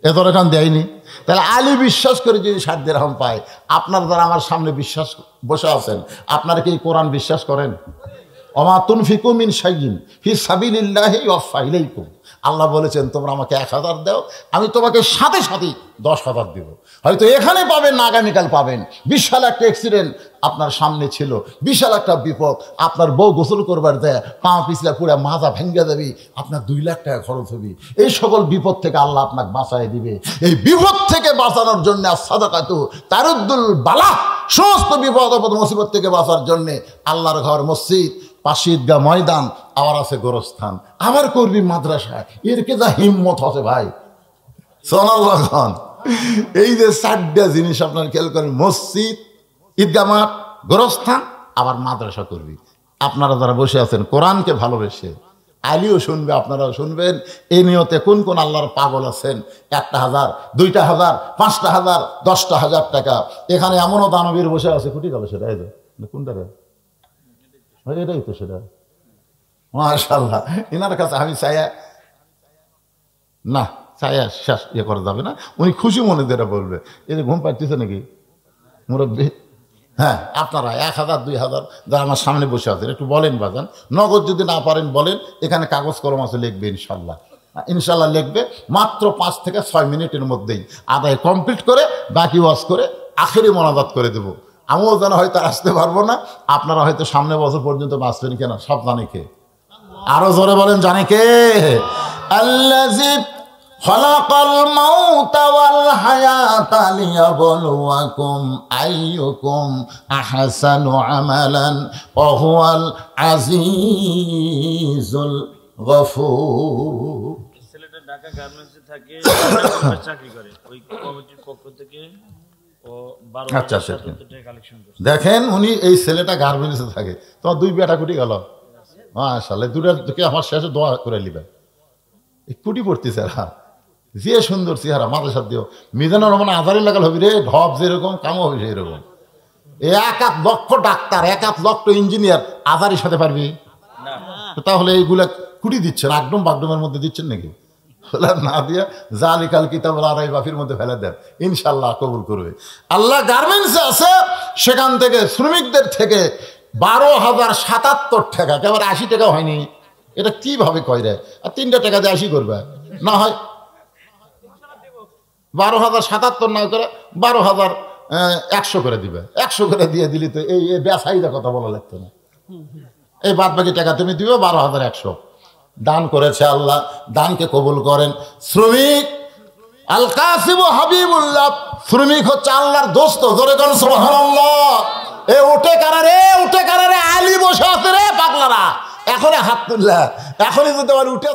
এত রকম দেয়নি। তাহলে আলী বিশ্বাস করে যদি 60 দিরহাম পায়, আপনার যারা আমার সামনে বিশ্বাস বসে আছেন, আপনারা কি কোরআন বিশ্বাস করেন? ওমা তুনফিকু মিন শাইইন ফি সাবিলিল্লাহি ইউওয়াফা ইলাইকুম। আল্লাহ বলেছেন তোমরা আমাকে 1000 দাও, আমি তোমাকে সাথে সাথে 10,000 দেব। হয়তো এখানে পাবেন না, আগামীকাল পাবেন। বিশাল একটা অ্যাক্সিডেন্ট আপনার সামনে ছিল, বিশাল একটা বিপদ, আপনার বউ গোসল করবার দেয়, পা পিছলা পুরা মাজা ভেঙ্গে দেবে, আপনার 2 লাখ টাকা খরচ হবে। এই সকল বিপদ থেকে আল্লাহ আপনাকে বাঁচাই দিবে। এই বিপদ থেকে বাঁচানোর জন্য সাদাকাতু তারুদ্দুল বালা, সমস্ত বিপদ আপদ মুসিবত থেকে বাঁচার জন্য আল্লাহর ঘর মসজিদ, পাশে ঈদগাহ ময়দান, আবার আছে গোরস্থান, আবার করবি মাদ্রাসা। এর কে যা হিম্মত আছে ভাই, সুবহানাল্লাহ। এই যে 4টা জিনিস আপনার খেয়াল করেন, মসজিদ, ঈদগাহ মাঠ, গোরস্থান, আবার মাদ্রাসা করবি। আপনারা যারা বসে আছেন কোরআনকে ভালোবেসে, আলীও শুনবে, আপনারাও শুনবেন। এই নিয়তে কোন কোন আল্লাহর পাগল আছেন, 1,000, 2,000, 5,000, 10,000 টাকা। এখানে এমনও দানবীর বসে আছে, কোটি গেল সেটা, এই যে কোনটা রে, এটাই তো সেটা। মাশাআল্লাহ, এনার কাছে আমি চাইয়া না, চাইয়া শেষ ইয়ে করা যাবে না, উনি খুশি মনে যেটা বলবে। এই যে ঘুম পাইতেছে নাকি মুরব্বী? হ্যাঁ, আপনারা 1,000, 2,000 যারা আমার সামনে বসে আছেন একটু বলেন বাজান। নগদ যদি না পারেন বলেন, এখানে কাগজ কলম আছে, লিখবে ইনশাল্লাহ, ইনশাল্লাহ লিখবে। মাত্র 5 থেকে 6 মিনিটের মধ্যেই আদায় কমপ্লিট করে বাকি ওয়াজ করে আখেরি মোনাজাত করে দেবো। আমিও যেন হয়তো আসতে পারবো না, আপনারা হয়তো সামনে বছর পর্যন্ত বাঁচবেন কিনা সব জানে কে? আরো জোরে বলেন, জানে কে? আল্লাযী খালাকাল মাউতা ওয়াল হায়াতা লিয়াবলুয়াকুম আইয়ুকুম আহসানু আমালান ওয়া হুয়াল আজিজুল গফুর। ছেলেটা ঢাকা গার্মেন্টসে থাকে, চাকরি করে, ওই কমিটির পক্ষ থেকে আচ্ছা, দেখেন উনি এই ছেলেটা গার্মেন্টসে থাকে, তোমার 2 বেটা কুটি গেল, মাশাআল্লাহ, দুটা থেকে আমার শেষে দোয়া করে নিবে। এই কুটি পড়তি চেহারা, যে সুন্দর চেহারা, মাথার সাথে দিও মিজানুর রহমান আজারি লাগাল হবি রে, ঢপ যেরকম কামও হবে সেরকম। এক লক্ষ ডাক্তার, এক লক্ষ ইঞ্জিনিয়ার আজারির সাথে পারবি না। তাহলে এইগুলা কুটি দিচ্ছেন, একদম বাগডমের মধ্যে দিচ্ছেন নাকি? না দিয়া জালিকাল কিতাব আড়াই বাফির মধ্যে ফেলে দেন, ইনশাল্লাহ কবুল করবে আল্লাহ। গার্মেন্টসে আছে, সেখান থেকে শ্রমিকদের থেকে 12,077 টাকা, কেবল 80 টাকা হয়নি। এটা কিভাবে কয় রে? আর 3টা টাকা দিয়ে 80 করবে না হয় 12,077 না করে 12,100 করে দিবে। 100 করে দিয়ে দিলি তো এই বেসাইদা কথা বলা লাগতো না। এই বাদ বাকি টাকা তুমি দিবে 12,100। দান করেছে আল্লাহ, দানকে কবুল করেন। শ্রমিক আল কাসিম হাবিবুল্লাহ, শ্রমিক হচ্ছে আল্লাহর দোস্ত। জোরে করেন সুবহানাল্লাহ। এ উঠে কারারে আলী বসে আছে রে পাগলারা, এখনই হাত তুললা, এখনই যদি উঠে